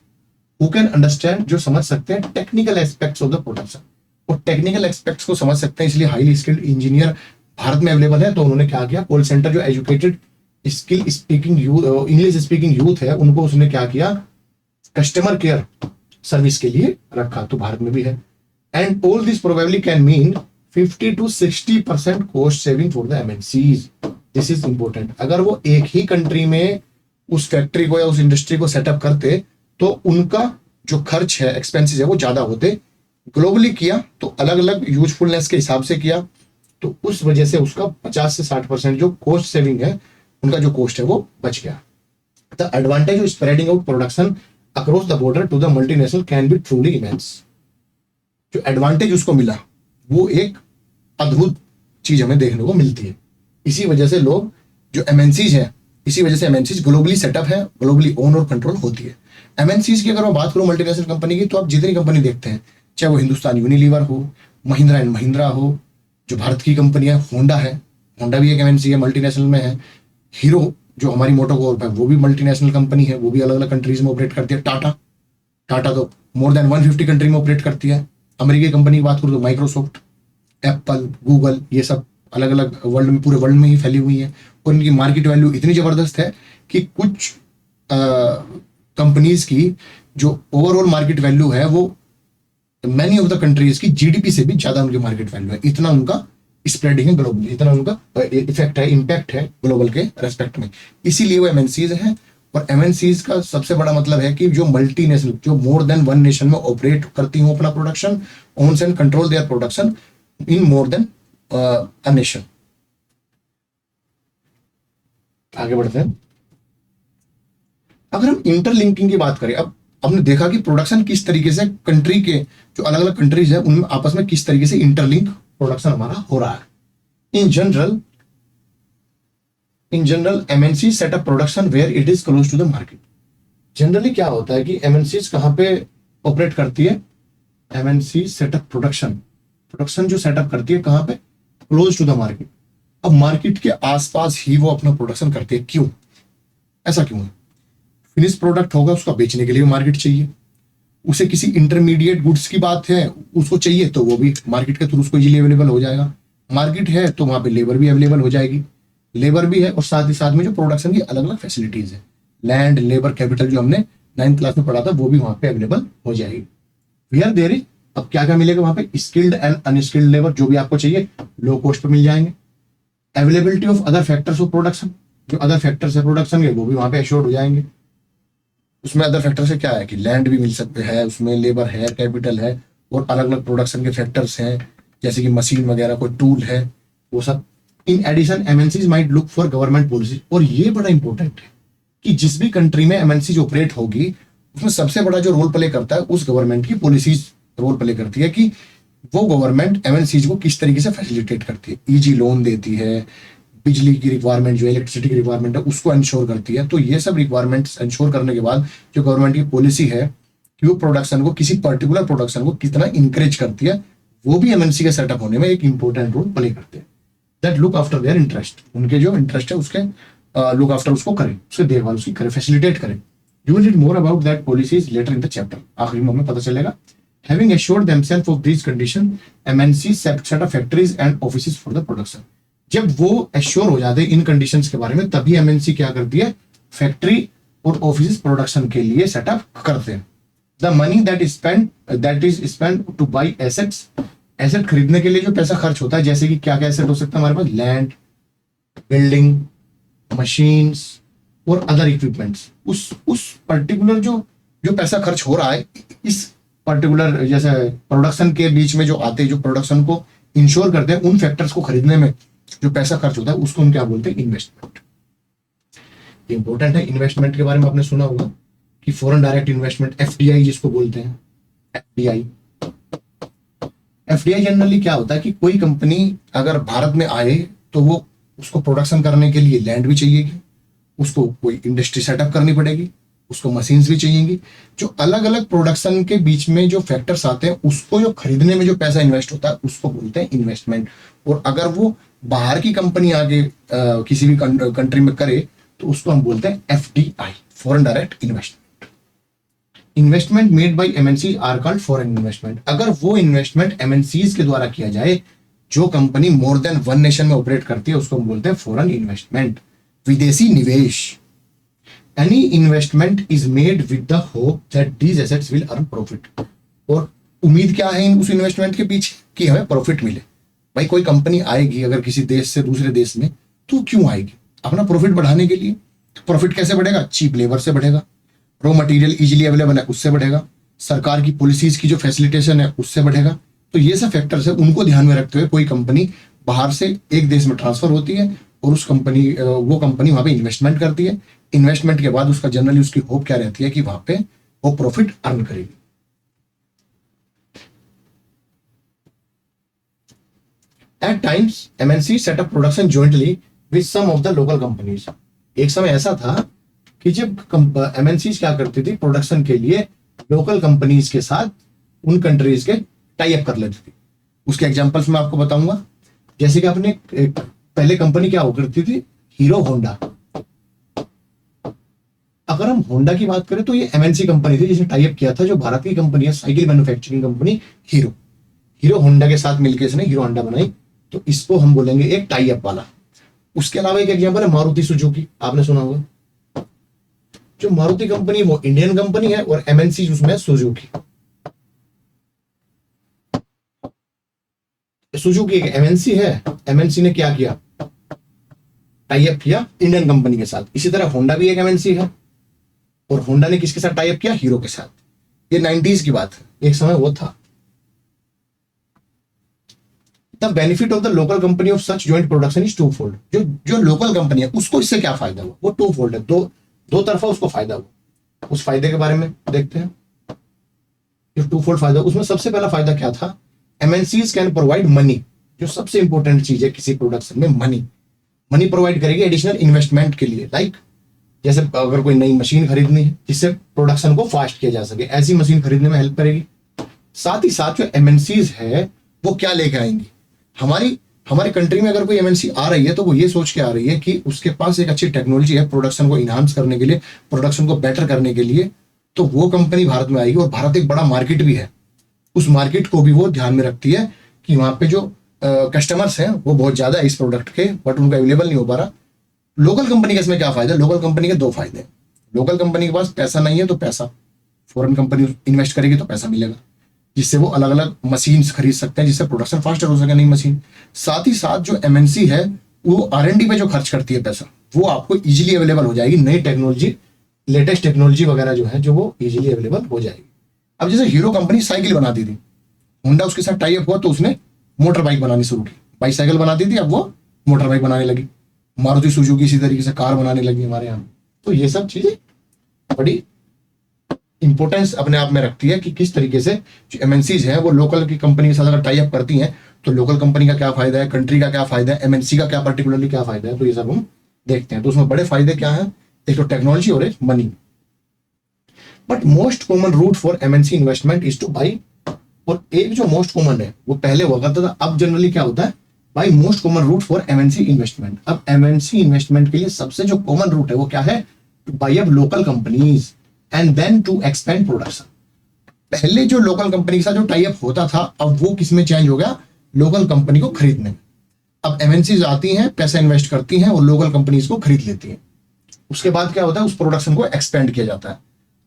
who can understand, जो समझ सकते हैं technical aspects of the production, और टेक्निकल एस्पेक्ट्स को समझ सकते हैं, इसलिए हाईली स्किल्ड इंजीनियर भारत में अवेलेबल है। तो उन्होंने क्या किया? कॉल सेंटर जो educated skill speaking youth, English speaking youth है, उनको उसने क्या किया? कस्टमर केयर सर्विस के लिए रखा, तो भारत में भी है। And all this probably can mean 50 to 60% cost saving for the MNCs. This is important. अगर वो एक ही कंट्री में उस फैक्ट्री को या उस इंडस्ट्री को सेटअप करते तो उनका जो खर्च है, एक्सपेंसेस है, वो ज्यादा होते। ग्लोबली किया तो अलग अलग यूजफुलनेस के हिसाब से किया, तो उस वजह से उसका 50 से 60% जो कॉस्ट सेविंग है, उनका जो कॉस्ट है वो बच गया। The advantage of spreading out production across the border to the multinational can be truly immense. जो एडवांटेज उसको मिला वो एक अद्भुत चीज हमें देखने को मिलती है। इसी वजह से लोग जो एमएनसीज है, इसी वजह से एमएनसीज ग्लोबली सेटअप है, ग्लोबली ओन और कंट्रोल होती है। एमएनसीज की अगर मैं बात करूं मल्टीनेशनल कंपनी की, तो आप जितनी कंपनी देखते हैं, चाहे वो हिंदुस्तान यूनिलीवर हो, महिंद्रा एंड महिंद्रा हो, जो भारत की कंपनी है, होंडा है, होंडा भी एक एमएनसी है, मल्टीनेशनल में है। हीरो जो हमारी मोटोकॉर्प है वो भी मल्टीनेशनल कंपनी है, वो भी अलग अलग कंट्रीज में ऑपरेट करती है। टाटा, टाटा तो मोर देन 150 कंट्री में ऑपरेट करती है। अमेरिकी कंपनी की बात करूँ तो माइक्रोसॉफ्ट, एप्पल, गूगल, ये सब अलग अलग वर्ल्ड में, पूरे वर्ल्ड में ही फैली हुई है, और इनकी मार्केट वैल्यू इतनी जबरदस्त है कि कुछ कंपनीज की जो ओवरऑल मार्केट वैल्यू है वो मैनी ऑफ द कंट्रीज की जीडीपी से भी ज्यादा उनकी मार्केट वैल्यू है। इतना उनका स्प्रेडिंग है ग्लोबली, इतना उनका इफेक्ट है, इम्पैक्ट है ग्लोबल के रेस्पेक्ट में। इसीलिए वो एमएनसीज हैं। और एमएनसीज का सबसे बड़ा मतलब है कि जो मल्टीनेशनल, जो मोर देन वन नेशन में ऑपरेट करती हूँ अपना production, owns and control their production in more than a nation. आगे बढ़ते हैं। अगर हम इंटरलिंकिंग की बात करें, अब हमने देखा कि प्रोडक्शन किस तरीके से कंट्री के जो अलग अलग कंट्रीज है उनमें आपस में किस तरीके से इंटरलिंक प्रोडक्शन हमारा हो रहा है। In general MNC setup production where it is close to the market. Generally क्या होता है कि एमएनसी कहां पे ऑपरेट करती है? एमएनसी सेटअप प्रोडक्शन जो सेटअप करती है कहां पे? Close to the market. अब मार्केट के आसपास ही वो अपना प्रोडक्शन करती है। क्यों? ऐसा क्यों है? फिनिश प्रोडक्ट होगा, उसका बेचने के लिए मार्केट चाहिए। उसे किसी इंटरमीडिएट गुड्स की बात है, उसको चाहिए तो वो भी मार्केट के थ्रू उसको इजीली अवेलेबल हो जाएगा। मार्केट है तो वहां पे लेबर भी अवेलेबल हो जाएगी, लेबर भी है, और साथ ही साथ में जो प्रोडक्शन की अलग अलग फैसिलिटीज है, लैंड, लेबर, कैपिटल, जो हमने 9th क्लास में पढ़ा था वो भी वहां पे अवेलेबल हो जाएगी। वेयर देयर इज, अब क्या क्या मिलेगा वहां पे? स्किल्ड एंड अनस्किल्ड लेबर, जो भी आपको चाहिए लो कॉस्ट पे मिल जाएंगे। Availability of other factors of production, जो अदर फैक्टर्स है प्रोडक्शन के वो भी वहां पे एश्योर्ड हो जाएंगे। उसमें अदर फैक्टर से क्या है कि लैंड भी मिल सकते हैं, उसमें लेबर है, कैपिटल है, और अलग अलग प्रोडक्शन के फैक्टर्स हैं, जैसे कि मशीन वगैरह, कोई टूल है, वो सब। In addition MNCs might look for government policy, और ये बड़ा इंपॉर्टेंट है कि जिस भी कंट्री में एमएनसीज ऑपरेट होगी उसमें सबसे बड़ा जो रोल प्ले करता है उस गवर्नमेंट की पॉलिसीज रोल प्ले करती है कि वो गवर्नमेंट एमएनसीज को किस तरीके से फैसिलिटेट करती है। इजी लोन देती है, बिजली की रिक्वायरमेंट, जो इलेक्ट्रिसिटी की रिक्वायरमेंट है उसको इंश्योर करती है। तो ये सब रिक्वायरमेंट्स इंश्योर करने के बाद जो गवर्नमेंट की पॉलिसी है कि वो प्रोडक्शन को, किसी पर्टिकुलर प्रोडक्शन को कितना इंकरेज करती है, वो भी एमएनसी के सेटअप होने में एक इंपॉर्टेंट रोल प्ले करते हैं। That look after their interest, उनके जो इंटरेस्ट है उसके लुक आफ्टर उसको करे, उसकी देखभाल उसकी करे, फैसिलिटेट करे। You will read more about that policies later in the chapter, आखिरी में हमें पता चलेगा। Having assured themselves of these conditions, MNCs set up factories and offices for the production. जब वो एश्योर हो जाते हैं इन कंडीशंस के बारे में, तभी एमएनसी क्या करती है, फैक्ट्री और ऑफिस प्रोडक्शन के लिए सेटअप करते हैं। The money that is spend two by assets, asset खरीदने के लिए जो पैसा खर्च होता है, जैसे कि क्या क्या एसेट हो सकता है हमारे पास, लैंड, बिल्डिंग, मशीन्स और अदर इक्विपमेंट्स। उस पर्टिकुलर जो पैसा खर्च हो रहा है इस पर्टिकुलर जैसे प्रोडक्शन के बीच में जो आते हैं, जो प्रोडक्शन को इंश्योर करते हैं, उन फैक्टर्स को खरीदने में जो पैसा खर्च होता है उसको हम क्या बोलते हैं, इन्वेस्टमेंट। इंपॉर्टेंट है। इन्वेस्टमेंट के बारे में आपने सुना होगा कि फॉरेन डायरेक्ट इन्वेस्टमेंट, एफडीआई जिसको बोलते हैं, एफडीआई जनरली क्या होता है कि कोई कंपनी अगर भारत में आए तो वो उसको प्रोडक्शन करने के लिए लैंड भी चाहिएगी, उसको कोई इंडस्ट्री सेटअप करनी पड़ेगी, उसको मशीन्स भी चाहिएगी। जो अलग अलग प्रोडक्शन के बीच में जो फैक्टर्स आते हैं उसको जो खरीदने में जो पैसा इन्वेस्ट होता है उसको बोलते हैं इन्वेस्टमेंट। और अगर वो बाहर की कंपनी आगे किसी भी कंट्री में करे तो उसको हम बोलते हैं FDI, foreign direct investment. Investment made by MNC are called foreign investment. अगर वो इन्वेस्टमेंट एमएनसीज के द्वारा किया जाए, जो company more than one nation में ऑपरेट करती है, उसको हम बोलते हैं फॉरेन इन्वेस्टमेंट, विदेशी निवेश। Any investment is made with the hope that these assets will earn profit. और उम्मीद क्या है उस इन्वेस्टमेंट के पीछे, कि हमें प्रॉफिट मिले। भाई कोई कंपनी आएगी अगर किसी देश से दूसरे देश में, तो क्यों आएगी, अपना प्रॉफिट बढ़ाने के लिए। प्रॉफिट कैसे बढ़ेगा, चीप लेबर से बढ़ेगा, रॉ मटेरियल इजीली अवेलेबल है उससे बढ़ेगा, सरकार की पॉलिसीज की जो फैसिलिटेशन है उससे बढ़ेगा। तो ये सब फैक्टर्स है, उनको ध्यान में रखते हुए कोई कंपनी बाहर से एक देश में ट्रांसफर होती है और वो कंपनी वहां पे इन्वेस्टमेंट करती है। इन्वेस्टमेंट के बाद उसका जनरली उसकी होप क्या रहती है कि वहां पे वो प्रॉफिट अर्न करेगी। At times MNC set up production jointly with some of the local companies. एक समय ऐसा था कि जब एमएनसी क्या करती थी, प्रोडक्शन के लिए लोकल कंपनीज के साथ उन कंट्रीज के टाई अप कर लेती थी। उसके एग्जांपल्स मैं आपको बताऊंगा। जैसे कि आपने पहले कंपनी क्या हो करती थी, हीरो होंडा। अगर हम होंडा की बात करें तो ये एमएनसी कंपनी थी जिसने टाई अप किया था, जो भारत की कंपनी है, cycle manufacturing company hero Honda के साथ मिलकर इसने हीरो होंडा बनाई, तो इसको हम बोलेंगे एक टाई अप वाला। उसके अलावा एक एग्जांपल है मारुति सुजुकी, आपने सुना होगा। जो मारुति कंपनी वो इंडियन कंपनी है और एमएनसी उसमें सुजुकी एक एमएनसी है। एमएनसी ने क्या किया, टाई अप किया इंडियन कंपनी के साथ। इसी तरह होंडा भी एक एमएनसी है और होंडा ने किसके साथ टाई अप किया, हीरो के साथ। ये 90s की बात है, एक समय वो था। The benefit of the local company of such joint production is two fold. जो लोकल कंपनी है उसको इससे क्या फायदा हुआ, वो टू फोल्ड है, दो तरफा उसको फायदा हुआ। उस फायदे के बारे में देखते हैं। जो टू फोल्ड फायदा, उसमें सबसे पहला फायदा क्या था, एमएनसीज कैन प्रोवाइड मनी। जो सबसे इंपॉर्टेंट चीज है किसी प्रोडक्शन में, मनी प्रोवाइड करेगी एडिशनल इन्वेस्टमेंट के लिए। लाइक जैसे अगर कोई नई मशीन खरीदनी है जिससे प्रोडक्शन को फास्ट किया जा सके, ऐसी मशीन खरीदने में हेल्प करेगी। साथ ही साथ जो एमएनसीज है वो क्या लेके आएंगी, हमारी कंट्री में अगर कोई एमएनसी आ रही है तो वो ये सोच के आ रही है कि उसके पास एक अच्छी टेक्नोलॉजी है प्रोडक्शन को इनहांस करने के लिए, प्रोडक्शन को बेटर करने के लिए। तो वो कंपनी भारत में आएगी और भारत एक बड़ा मार्केट भी है, उस मार्केट को भी वो ध्यान में रखती है कि वहां पे जो कस्टमर्स हैं वो बहुत ज्यादा है इस प्रोडक्ट के, बट उनका अवेलेबल नहीं हो पा रहा। लोकल कंपनी का इसमें क्या फायदा है, लोकल कंपनी के दो फायदे हैं। लोकल कंपनी के पास पैसा नहीं है तो पैसा, फॉरेन कंपनी इन्वेस्ट करेगी तो पैसा मिलेगा, जिससे वो अलग अलग मशीन खरीद सकते हैं, जिससे प्रोडक्शन फास्टर हो सके नई मशीन। साथ ही साथ जो एमएनसी है वो आरएनडी पे जो खर्च करती है पैसा, वो आपको इजीली अवेलेबल हो जाएगी। नई टेक्नोलॉजी, लेटेस्ट टेक्नोलॉजी वगैरह जो है, जो वो इजीली अवेलेबल हो जाएगी। अब जैसे हीरो कंपनी साइकिल बनाती थी, होंडा उसके साथ टाई अप हुआ तो उसने मोटर बाइक बनानी शुरू की। बाइसाइकिल बनाती थी, अब वो मोटर बाइक बनाने लगी। मारुति सुजुकी इसी तरीके से कार बनाने लगी हमारे यहाँ। तो ये सब चीजें बड़ी इंपॉर्टेंस अपने आप में रखती है कि किस तरीके से जो एमएनसीज हैं वो लोकल की कंपनी के साथ अगर टाई अप करती हैं तो लोकल कंपनी का क्या फायदा है, कंट्री का क्या फायदा है, एमएनसी का क्या पर्टिकुलरली क्या फायदा है। तो ये सब हम देखते हैं। तो उसमें बड़े फायदे क्या है, एक तो टेक्नोलॉजी और एक money. But most common route for MNC investment is to buy. और एक जो मोस्ट कॉमन है वो पहले हुआ करता था, अब जनरली क्या होता है, buy most common route for MNC investment. अब एमएनसी इन्वेस्टमेंट के लिए सबसे जो कॉमन रूट है वो क्या है? To buy up local companies and then to expand production. पहले जो लोकल कंपनी के साथ जो टाई अप होता था, अब वो किस में चेंज हो गया? लोकल कंपनी को खरीदने में। अब एमएनसीज आती हैं, पैसा इन्वेस्ट करती हैं और लोकल कंपनीज को खरीद लेती हैं। उसके बाद क्या होता है? उस प्रोडक्शन को एक्सपेंड किया जाता है।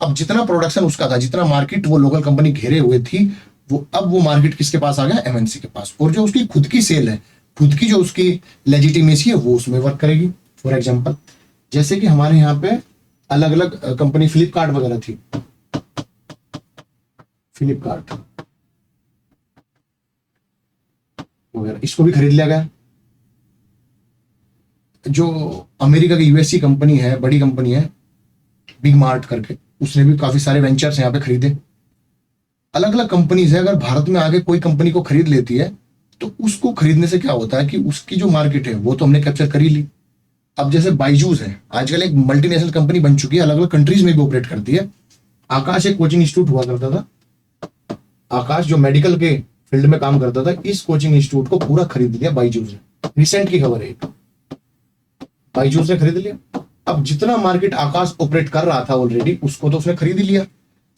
अब जितना प्रोडक्शन उसका था, जितना मार्केट वो लोकल कंपनी घेरे हुए थी, वो मार्केट किसके पास आ गया? एमएनसी के पास। और जो उसकी खुद की सेल है, खुद की जो उसकी लेजिटिमेसी है, वो उसमें वर्क करेगी। फॉर एग्जांपल, जैसे कि हमारे यहाँ पे अलग अलग कंपनी फ्लिपकार्ट वगैरह थी, फ्लिपकार्ट वगैरह, इसको भी खरीद लिया गया। जो अमेरिका की यूएससी कंपनी है, बड़ी कंपनी है बिग मार्ट करके, उसने भी काफी सारे वेंचर्स यहाँ पे खरीदे। अलग अलग कंपनीज है। अगर भारत में आगे कोई कंपनी को खरीद लेती है तो उसको खरीदने से क्या होता है कि उसकी जो मार्केट है वो तो हमने कैप्चर कर ही ली। अब जैसे बाइजूस है, आजकल एक मल्टीनेशनल कंपनी बन चुकी है, अलग अलग कंट्रीज में भी ऑपरेट करती है। आकाश एक कोचिंग इंस्टीट्यूट हुआ करता था, आकाश जो मेडिकल के फील्ड में काम करता था, इस कोचिंग इंस्टीट्यूट को पूरा खरीद लिया बाइजूस ने। रिसेंट की खबर है, बाइजूस ने खरीद लिया। अब जितना मार्केट आकाश ऑपरेट कर रहा था ऑलरेडी, उसको तो उसने खरीद ही लिया।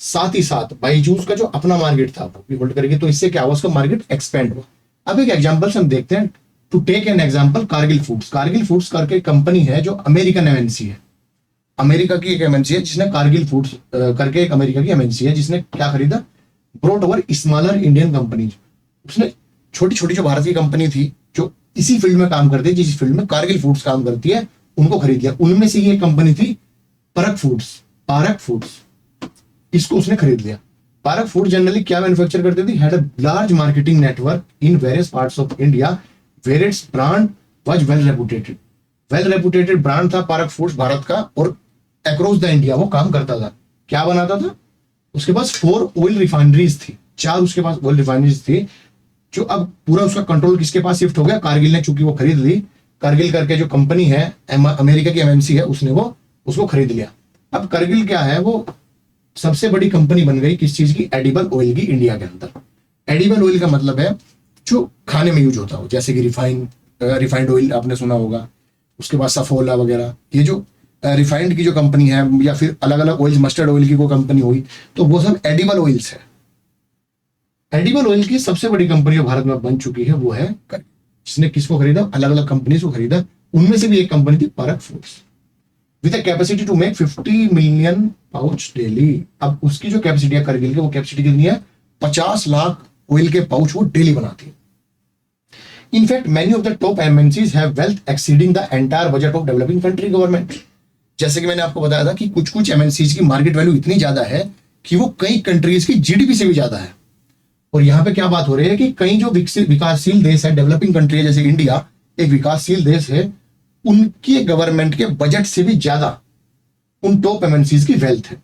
साथ ही साथ बाइजूस का जो अपना मार्केट था वो भी होल्ड करेगी। तो इससे क्या हुआ? उसका मार्केट एक्सपेंड हुआ। अब एक एग्जांपल हम देखते हैं। To take an example, Cargill Foods. Cargill Foods करके कंपनी है जो अमेरिकन एमएनसी है, अमेरिका की एक एमएनसी है जिसने कारगिल फूड्स करके एक अमेरिका की एमएनसी है जिसने क्या खरीदा? Brought over smaller Indian companies. उसने छोटी छोटी जो भारत की कंपनी थी जो इसी फील्ड में काम करती है, जिस फील्ड में कारगिल फूड्स काम करती है, उनको खरीद लिया। उनमें से ये कंपनी थी परक फूड्स, पारक फूड्स, इसको उसने खरीद लिया। पारक फूड जनरली क्या मैन्युफैक्चर करती थी? Had a large marketing network in various parts of India where its brand was well reputed. Well reputed brand था पारक फूड्स भारत का, और अक्रॉस द इंडिया वो काम करता था। क्या बनाता था? उसके पास 4 ऑयल रिफाइनरीज थी, 4 उसके पास ऑयल रिफाइनरीज थी। जो अब पूरा उसका कंट्रोल किसके पास शिफ्ट हो गया? कारगिल ने, चूंकि वो खरीद ली। कारगिल करके जो कंपनी है, अमेरिका की एमएनसी है, उसने वो उसको खरीद लिया। अब कारगिल क्या है? वो सबसे बड़ी कंपनी बन गई किस चीज की? एडिबल ऑयल की, इंडिया के अंदर। एडिबल ऑयल का मतलब है जो खाने में यूज होता हो, जैसे कि रिफाइंड ऑयल आपने सुना होगा, उसके बाद सफोला वगैरह। ये जो रिफाइंड की जो कंपनी है, या फिर अलग अलग ऑयल, मस्टर्ड ऑयल की कोई कंपनी हुई, तो वो सब एडिबल ऑयल्स है। एडिबल ऑयल की सबसे बड़ी कंपनी जो भारत में बन चुकी है वो है कारगिल, जिसने किसको खरीदा? अलग अलग कंपनी को खरीदा। उनमें से भी एक कंपनी थी Parakh Foods, with a capacity to make 50 million pouch daily. अब उसकी जो कैपेसिटी है कारगिल की, वो कैपेसिटी कितनी है? 50 लाख ऑयल के पाउच वो डेली बनाती है। In fact many of the top MNCs have wealth exceeding the entire budget of developing country government. जैसे कि मैंने आपको बताया था कि कुछ कुछ एमएनसीज की मार्केट वैल्यू इतनी ज्यादा है कि वो कई कंट्रीज की जीडीपी से भी ज्यादा है। और यहाँ पे क्या बात हो रही है कि कई जो विकासशील देश है, डेवलपिंग कंट्री है, जैसे इंडिया एक विकासशील देश है, उनके गवर्नमेंट के बजट से भी ज्यादा उन टॉप एमएनसीज की वेल्थ है।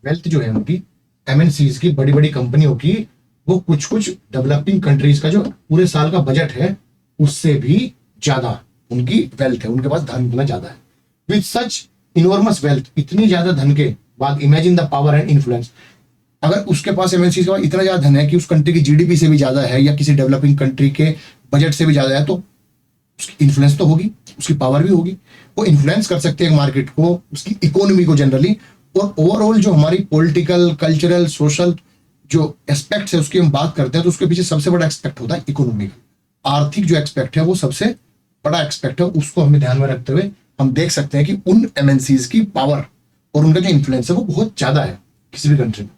वेल्थ जो है उनकी एमएनसीज की, बड़ी बड़ी कंपनियों की, वो कुछ कुछ डेवलपिंग कंट्रीज का जो पूरे साल का बजट है उससे भी ज्यादा उनकी वेल्थ है, उनके पास धन इतना ज्यादा है। विद सच इनॉर्मस वेल्थ, इतनी ज्यादा धन के बाद imagine the power and influence. अगर उसके पास एमएनसी के पास इतना ज्यादा धन है कि उस कंट्री की जीडीपी से भी ज्यादा है, या किसी डेवलपिंग कंट्री के बजट से भी ज्यादा है, तो उसकी इन्फ्लुएंस तो होगी, उसकी पावर भी होगी। वो इन्फ्लुएंस कर सकते हैं मार्केट को, उसकी इकोनॉमी को जनरली, और ओवरऑल जो हमारी पॉलिटिकल, कल्चरल, सोशल जो एस्पेक्ट्स है उसकी हम बात करते हैं, तो उसके पीछे सबसे बड़ा एक्सपेक्ट होता है इकोनॉमी का। आर्थिक जो एक्सपेक्ट है वो सबसे बड़ा एक्सपेक्ट है, उसको हमें ध्यान में रखते हुए हम देख सकते हैं कि उन एमएनसीज की पावर और उनका जो इन्फ्लुएंस है वो बहुत ज्यादा है किसी भी कंट्री में।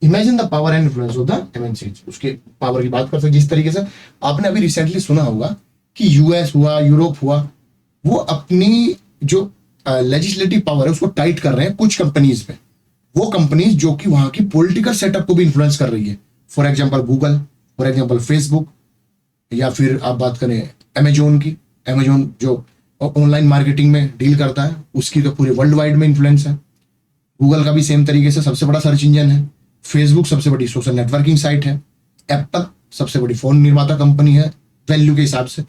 Imagine the power and influence of the MNCs, उसके पावर की बात कर सकते। जिस तरीके से आपने अभी रिसेंटली सुना होगा कि यूएस हुआ, यूरोप हुआ, वो अपनी जो लेजिस्लेटिव पावर है उसको टाइट कर रहे हैं कुछ कंपनीज पे। वो कंपनीज जो कि वहां की पॉलिटिकल सेटअप को भी इन्फ्लुएंस कर रही है। For example Google, for example Facebook, या फिर आप बात करें अमेजोन की। अमेजोन जो ऑनलाइन मार्केटिंग में डील करता है, उसकी तो पूरे वर्ल्ड वाइड में इन्फ्लुएंस है। गूगल का भी सेम तरीके से सबसे बड़ा सर्च इंजन है। फेसबुक सबसे बड़ी सोशल नेटवर्किंग साइट है। एप्पल सबसे बड़ी फोन निर्माता कंपनी है वैल्यू के हिसाब से।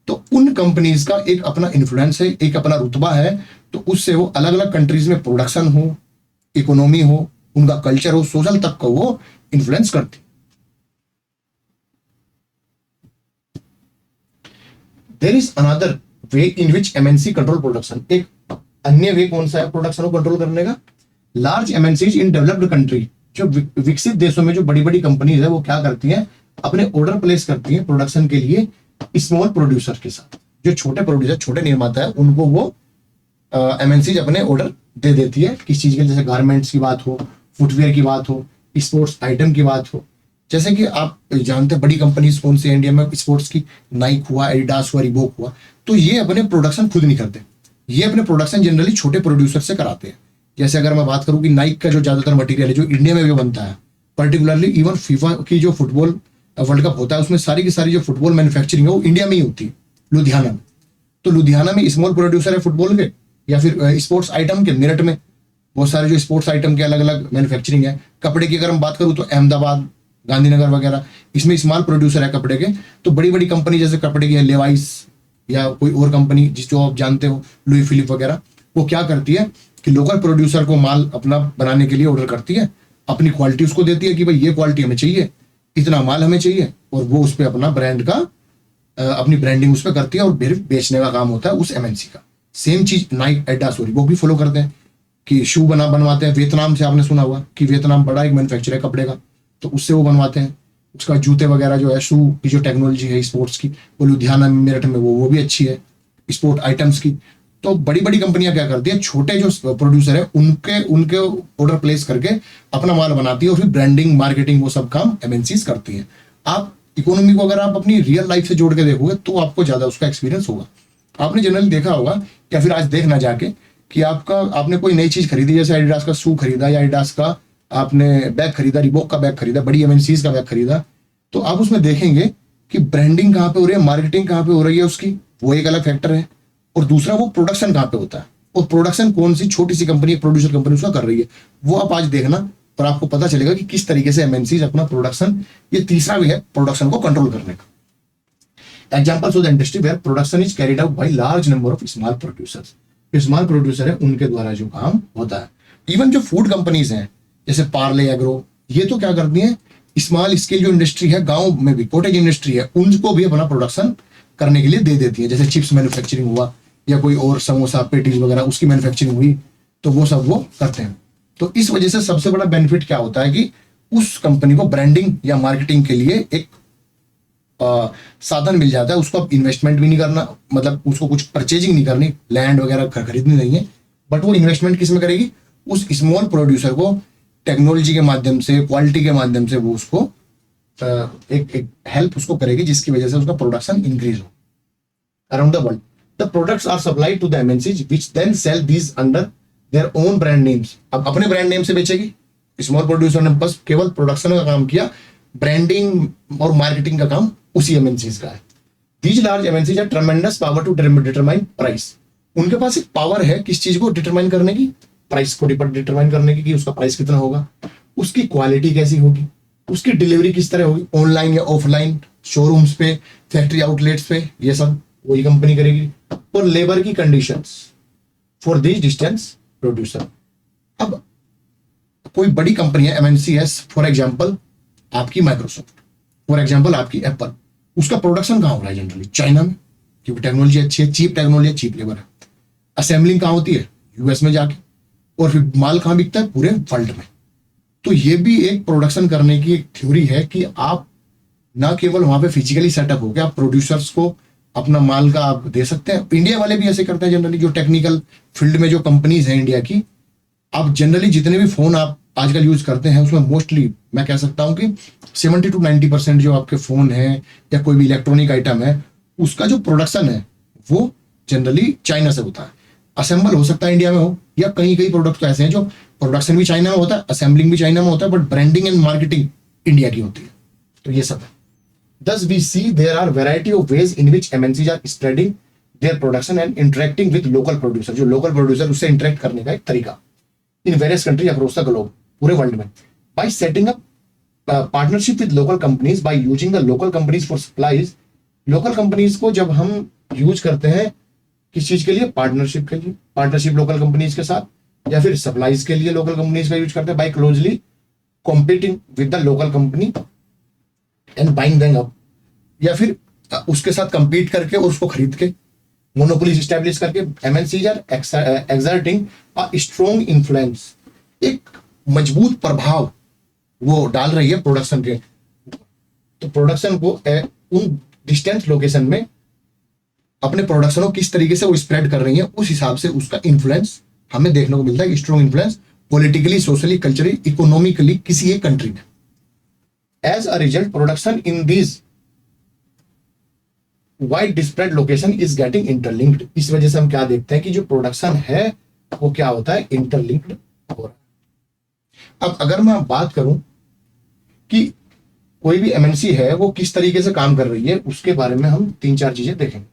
तो उन कंपनीज का एक अपना इन्फ्लुएंस है, एक अपना रुतबा है, तो उससे वो अलग अलग कंट्रीज में प्रोडक्शन हो, इकोनॉमी हो, उनका कल्चर हो, सोशल तक को वो इन्फ्लुएंस करती। There is another way in which MNC control production. एक अन्य वे कौन सा है प्रोडक्शन को कंट्रोल करने का? Large MNCs in developed country, जो विकसित देशों में जो बड़ी बड़ी कंपनीज है वो क्या करती हैं, अपने ऑर्डर प्लेस करती हैं प्रोडक्शन के लिए स्मॉल प्रोड्यूसर के साथ। जो छोटे प्रोड्यूसर, छोटे निर्माता है, उनको वो एमएनसीज अपने ऑर्डर दे देती है किस चीज के लिए, जैसे गारमेंट्स की बात हो, फुटवेयर की बात हो, स्पोर्ट्स आइटम की बात हो। जैसे कि आप जानते हैं बड़ी कंपनीज कौन सी इंडिया में स्पोर्ट्स की, नाइक हुआ, एडिडास हुआ, रिबॉक हुआ, तो ये अपने प्रोडक्शन खुद नहीं करते, ये अपने प्रोडक्शन जनरली छोटे प्रोड्यूसर से कराते हैं। जैसे अगर मैं बात करूं कि नाइक का जो ज्यादातर मटेरियल है जो इंडिया में भी बनता है, पर्टिकुलरली इवन फीफा की जो फुटबॉल वर्ल्ड कप होता है उसमें सारी की सारी जो फुटबॉल मैन्युफैक्चरिंग है वो इंडिया में ही होती है, लुधियाना में। तो लुधियाना में स्मॉल प्रोड्यूसर है फुटबॉल के या फिर स्पोर्ट्स आइटम के, मेरठ में बहुत सारे जो स्पोर्ट्स आइटम के अलग अलग मैन्युफैक्चरिंग है। कपड़े की अगर हम बात करूँ तो अहमदाबाद, गांधीनगर वगैरह, इसमें स्मॉल प्रोड्यूसर है कपड़े के। तो बड़ी बड़ी कंपनी जैसे कपड़े की है लेवाइस या कोई और कंपनी जिस जो आप जानते हो, लुई फिलिप वगैरह, वो क्या करती है कि लोकल प्रोड्यूसर को माल अपना बनाने के लिए ऑर्डर करती है, अपनी क्वालिटी उसको देती है कि भाई ये क्वालिटी हमें चाहिए, इतना माल हमें चाहिए, और वो उस पर अपना ब्रांड का अपनी ब्रांडिंग उस पर करती है और फिर बेचने का काम होता है उस एमएनसी का। सेम चीज नाइक, एडिडास, वो भी फॉलो करते हैं कि शू बनवाते हैं वियतनाम से। आपने सुना हुआ कि वियतनाम बड़ा एक मैन्युफैक्चर है कपड़े का, तो उससे वो बनवाते हैं। उसका जूते वगैरह जो है, शू की जो टेक्नोलॉजी है स्पोर्ट्स की, वो लुधियाना में, मेरठ में वो भी अच्छी है स्पोर्ट आइटम्स की। तो बड़ी बड़ी कंपनियां क्या करती है, छोटे जो प्रोड्यूसर है उनके ऑर्डर प्लेस करके अपना माल बनाती है और फिर ब्रांडिंग, मार्केटिंग, वो सब काम एमएनसीज करती है। आप इकोनॉमी को अगर आप अपनी रियल लाइफ से जोड़ के देखोगे तो आपको ज्यादा उसका एक्सपीरियंस होगा। आपने जनरली देखा होगा या फिर आज देखना जाके कि आपने कोई नई चीज खरीदी, जैसे एडिडास का शू खरीदा या एडिडास का आपने बैग खरीदा, रिबॉक का बैग खरीदा, बड़ी एमएनसीज का बैग खरीदा, तो आप उसमें देखेंगे कि ब्रांडिंग कहाँ पे हो रही है, मार्केटिंग कहाँ पे हो रही है उसकी, वो एक अलग फैक्टर है। और दूसरा वो प्रोडक्शन कहाँ पे होता है, और प्रोडक्शन कौन सी छोटी सी कंपनी, प्रोड्यूसर कंपनी उसका कर रही है, वो आप आज देखना और आपको पता चलेगा कि किस तरीके से एमएनसीज अपना प्रोडक्शन, ये तीसरा भी है प्रोडक्शन को कंट्रोल करने का। Examples of the industry where production is carried out by large number of small producers. Small producer है उनके द्वारा जो काम होता है। इवन जो फूड कंपनीज हैं जैसे पार्ले एग्रो, ये तो क्या करती हैं, स्मॉल स्केल जो इंडस्ट्री है, गांव में भी कॉटेज इंडस्ट्री है, उनको भी अपना प्रोडक्शन करने के लिए दे देती है। जैसे चिप्स मैन्युफैक्चरिंग हुआ या कोई और समोसा, पेटीज वगैरह, उसकी मैन्युफैक्चरिंग हुई, तो वो सब वो करते हैं। तो इस वजह से सबसे बड़ा बेनिफिट क्या होता है कि उस कंपनी को ब्रांडिंग या मार्केटिंग के लिए एक साधन मिल जाता है। उसको अब इन्वेस्टमेंट भी नहीं करना, मतलब उसको कुछ परचेजिंग नहीं करनी, लैंड वगैरह खरीदनी नहीं है, बट वो इन्वेस्टमेंट किस में करेगी, उस स्मॉल प्रोड्यूसर को टेक्नोलॉजी के माध्यम से, क्वालिटी के माध्यम से वो उसको एक हेल्प उसको करेगी, जिसकी वजह से उसका प्रोडक्शन इंक्रीज हो around the world. The products are supplied to the MNCs which then sell these under their own brand names. अब अपने ब्रांड नेम से बेचेगी। स्मॉल प्रोड्यूसर ने बस केवल प्रोडक्शन का काम किया, ब्रांडिंग और मार्केटिंग का काम उसी एमएनसीज का है। These large MNCs are tremendous power to determine price. उनके पास एक पावर है किस चीज को डिटरमाइन करने की, प्राइस को डिटरमाइन करने की, कि उसका प्राइस कितना होगा, उसकी क्वालिटी कैसी होगी, उसकी डिलीवरी किस तरह होगी, ऑनलाइन या ऑफलाइन, शोरूम्स पे, फैक्ट्री आउटलेट्स पे, ये सब वही कंपनी करेगी। और लेबर की conditions for this distance producer. अब कोई बड़ी कंपनी है, एमएनसी है, फॉर एग्जांपल आपकी माइक्रोसॉफ्ट, फॉर एग्जांपल आपकी एप्पल, उसका प्रोडक्शन कहाँ हो रहा है जनरली, चाइना में, क्योंकि टेक्नोलॉजी अच्छी है, चीप टेक्नोलॉजी है, चीप लेबर है। असेंबलिंग कहाँ होती है, यूएस में जाके, और फिर माल कहाँ बिकता है, पूरे वर्ल्ड में। तो ये भी एक प्रोडक्शन करने की एक थ्योरी है कि आप ना केवल वहां पे फिजिकली सेटअप हो गया, आप प्रोड्यूसर्स को अपना माल का आप दे सकते हैं। इंडिया वाले भी ऐसे करते हैं जनरली, जो टेक्निकल फील्ड में जो कंपनीज हैं इंडिया की। आप जनरली जितने भी फोन आप आजकल यूज करते हैं उसमें मोस्टली मैं कह सकता हूं कि 70 to 90% जो आपके फोन है या कोई भी इलेक्ट्रॉनिक आइटम है, उसका जो प्रोडक्शन है वो जनरली चाइना से होता है। असेंबल हो सकता है इंडिया में हो, या कई कई प्रोडक्ट तो ऐसे हैं जो प्रोडक्शन भी चाइना में होता है, असेंबलिंग भी चाइना में होता है, but branding and marketing India की होती है। तो ये सब है। Thus we see there are variety of ways in which MNCs are spreading their production and interacting with local producer। जो local producer उससे interact करने का एक तरीका in various countries across the globe, पूरे वर्ल्ड में, by setting up partnership with local companies, by using the local companies for supplies। local companies को जब हम यूज करते हैं किस चीज के लिए, पार्टनरशिप के लिए, पार्टनरशिप लोकल कंपनीज के साथ, या फिर सप्लाईज के लिए लोकल कंपनीज का यूज करते हैं, by closely competing with the local company and buying them up. या फिर उसके साथ compete करके और उसको खरीद के मोनोपोली स्टैब्लिश करके MNCs are exerting a strong influence, एक मजबूत प्रभाव वो डाल रही है प्रोडक्शन के। तो प्रोडक्शन को उन डिस्टेंस लोकेशन में अपने प्रोडक्शन को किस तरीके से वो स्प्रेड कर रही है, उस हिसाब से उसका इन्फ्लुएंस हमें देखने को मिलता है। Strong influence politically, socially, culturally, economically किसी एक कंट्री में। As a result production in these wide dispread location is getting interlinked. इस वजह से हम क्या देखते हैं कि जो प्रोडक्शन है वो क्या होता है, इंटरलिंक्ड हो रहा है। अब अगर मैं बात करूं कि कोई भी एमएनसी है वो किस तरीके से काम कर रही है, उसके बारे में हम 3-4 चीजें देखेंगे।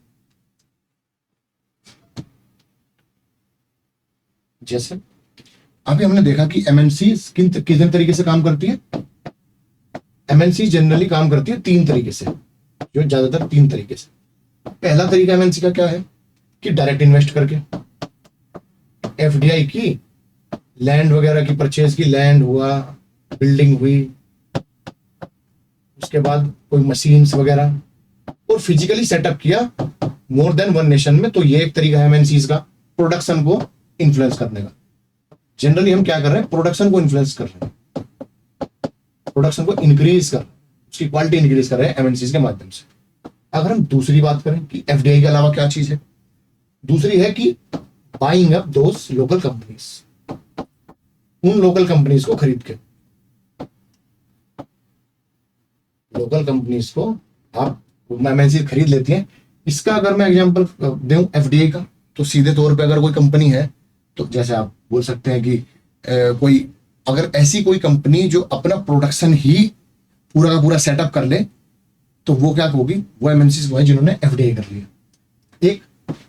जैसे अभी हमने देखा कि एमएनसी किस तरीके से काम करती है। एमएनसी जनरली काम करती है 3 तरीके से, जो ज्यादातर 3 तरीके से। पहला तरीका एमएनसी का क्या है कि डायरेक्ट इन्वेस्ट करके, एफडीआई की, लैंड वगैरह की परचेज की, लैंड हुआ, बिल्डिंग हुई, उसके बाद कोई मशीन्स वगैरह, और फिजिकली सेटअप किया मोर देन वन नेशन में। तो ये एक तरीका है एमएनसीज का प्रोडक्शन को इन्फ्लुएंस करने का। जनरली हम क्या कर रहे हैं, प्रोडक्शन को इन्फ्लुएंस कर रहे हैं, प्रोडक्शन को इंक्रीज कर, उसकी क्वालिटी इंक्रीज कर रहे हैं एमएनसीज के माध्यम से। अगर हम दूसरी बात करें कि एफडीआई के अलावा क्या चीज है, दूसरी है कि बाइंग अप दोस लोकल कंपनीज, उन लोकल कंपनीज को खरीद के, लोकल कंपनीज को आप एमएनसी खरीद लेती हैं। इसका अगर मैं एग्जांपल दूं एफडीआई का, तो सीधे तौर पे अगर कोई कंपनी है, तो जैसे आप बोल सकते हैं कि कोई अगर ऐसी कोई कंपनी जो अपना प्रोडक्शन ही पूरा का पूरा सेटअप कर ले, तो वो क्या होगी, वो एमएनसीज वो है जिन्होंने एफडीआई कर लिया। एक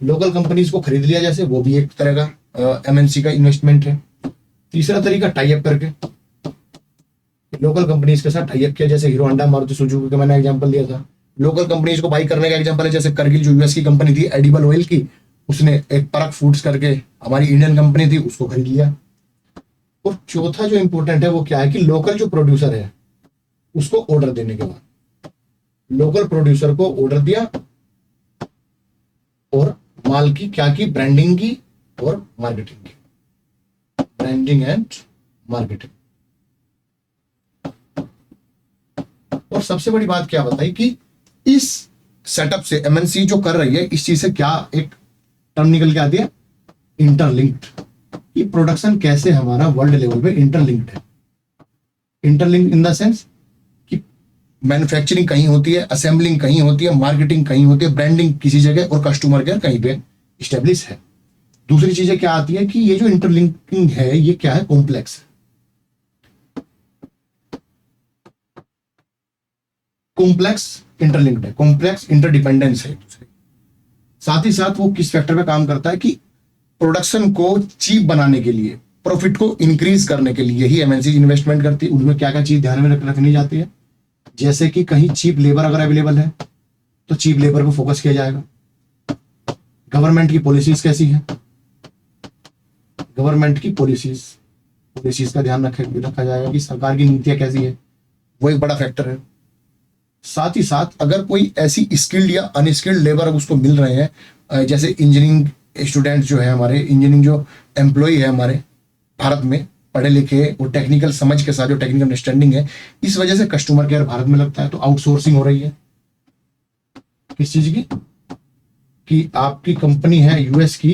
लोकल कंपनीज को खरीद लिया जैसे, वो भी एक तरह का एमएनसी का इन्वेस्टमेंट है। तीसरा तरीका टाई अप करके, लोकल कंपनीज के साथ टाई अप किया, जैसे हीरो होंडा, मारुति सुजुकी का मैंने एग्जांपल दिया था। लोकल कंपनीज को बाई करने का एग्जांपल है जैसे करगिल, जो यूएस की कंपनी थी एडिबल ऑयल की, उसने एक परक फूड्स करके हमारी इंडियन कंपनी थी, उसको खरीद लिया। और चौथा जो इंपॉर्टेंट है वो क्या है कि लोकल जो प्रोड्यूसर है उसको ऑर्डर देने के बाद, लोकल प्रोड्यूसर को ऑर्डर दिया और माल की क्या की, ब्रांडिंग की और मार्केटिंग की, ब्रांडिंग एंड मार्केटिंग। और सबसे बड़ी बात क्या बताई कि इस सेटअप से एमएनसी जो कर रही है, इस चीज से क्या एक टर्म निकल के आती है, इंटरलिंक्ड। कि प्रोडक्शन कैसे हमारा वर्ल्ड लेवल पे इंटरलिंक्ड है। इंटरलिंक्ड इन द सेंस कि मैन्युफैक्चरिंग कहीं होती है, असेंबलिंग कहीं होती है, मार्केटिंग कहीं होती है, ब्रांडिंग किसी जगह और कस्टमर केयर कहीं पे स्टेब्लिश है। दूसरी चीजें क्या आती है कि ये जो इंटरलिंकिंग है ये क्या है, कॉम्प्लेक्स है। कॉम्प्लेक्स इंटरलिंक्ड है, कॉम्प्लेक्स इंटरडिपेंडेंस है एक दूसरे। साथ ही साथ वो किस फैक्टर पे काम करता है कि प्रोडक्शन को चीप बनाने के लिए, प्रॉफिट को इंक्रीज करने के लिए ही एमएनसी इन्वेस्टमेंट करती है। उनमें क्या क्या चीज ध्यान में रखनी जाती है, जैसे कि कहीं चीप लेबर अगर अवेलेबल है तो चीप लेबर पर फोकस किया जाएगा। गवर्नमेंट की पॉलिसीज कैसी है, गवर्नमेंट की पॉलिसीज का ध्यान रखा जाएगा कि सरकार की नीतियां कैसी है, वो एक बड़ा फैक्टर है। साथ ही साथ अगर कोई ऐसी स्किल्ड या अनस्किल्ड लेबर उसको मिल रहे हैं, जैसे इंजीनियरिंग स्टूडेंट जो है हमारे, इंजीनियरिंग जो एम्प्लॉय है हमारे भारत में, पढ़े लिखे और टेक्निकल समझ के साथ जो टेक्निकल अंडरस्टैंडिंग है, इस वजह से कस्टमर केयर भारत में लगता है। तो आउटसोर्सिंग हो रही है किस चीज की, कि आपकी कंपनी है यूएस की,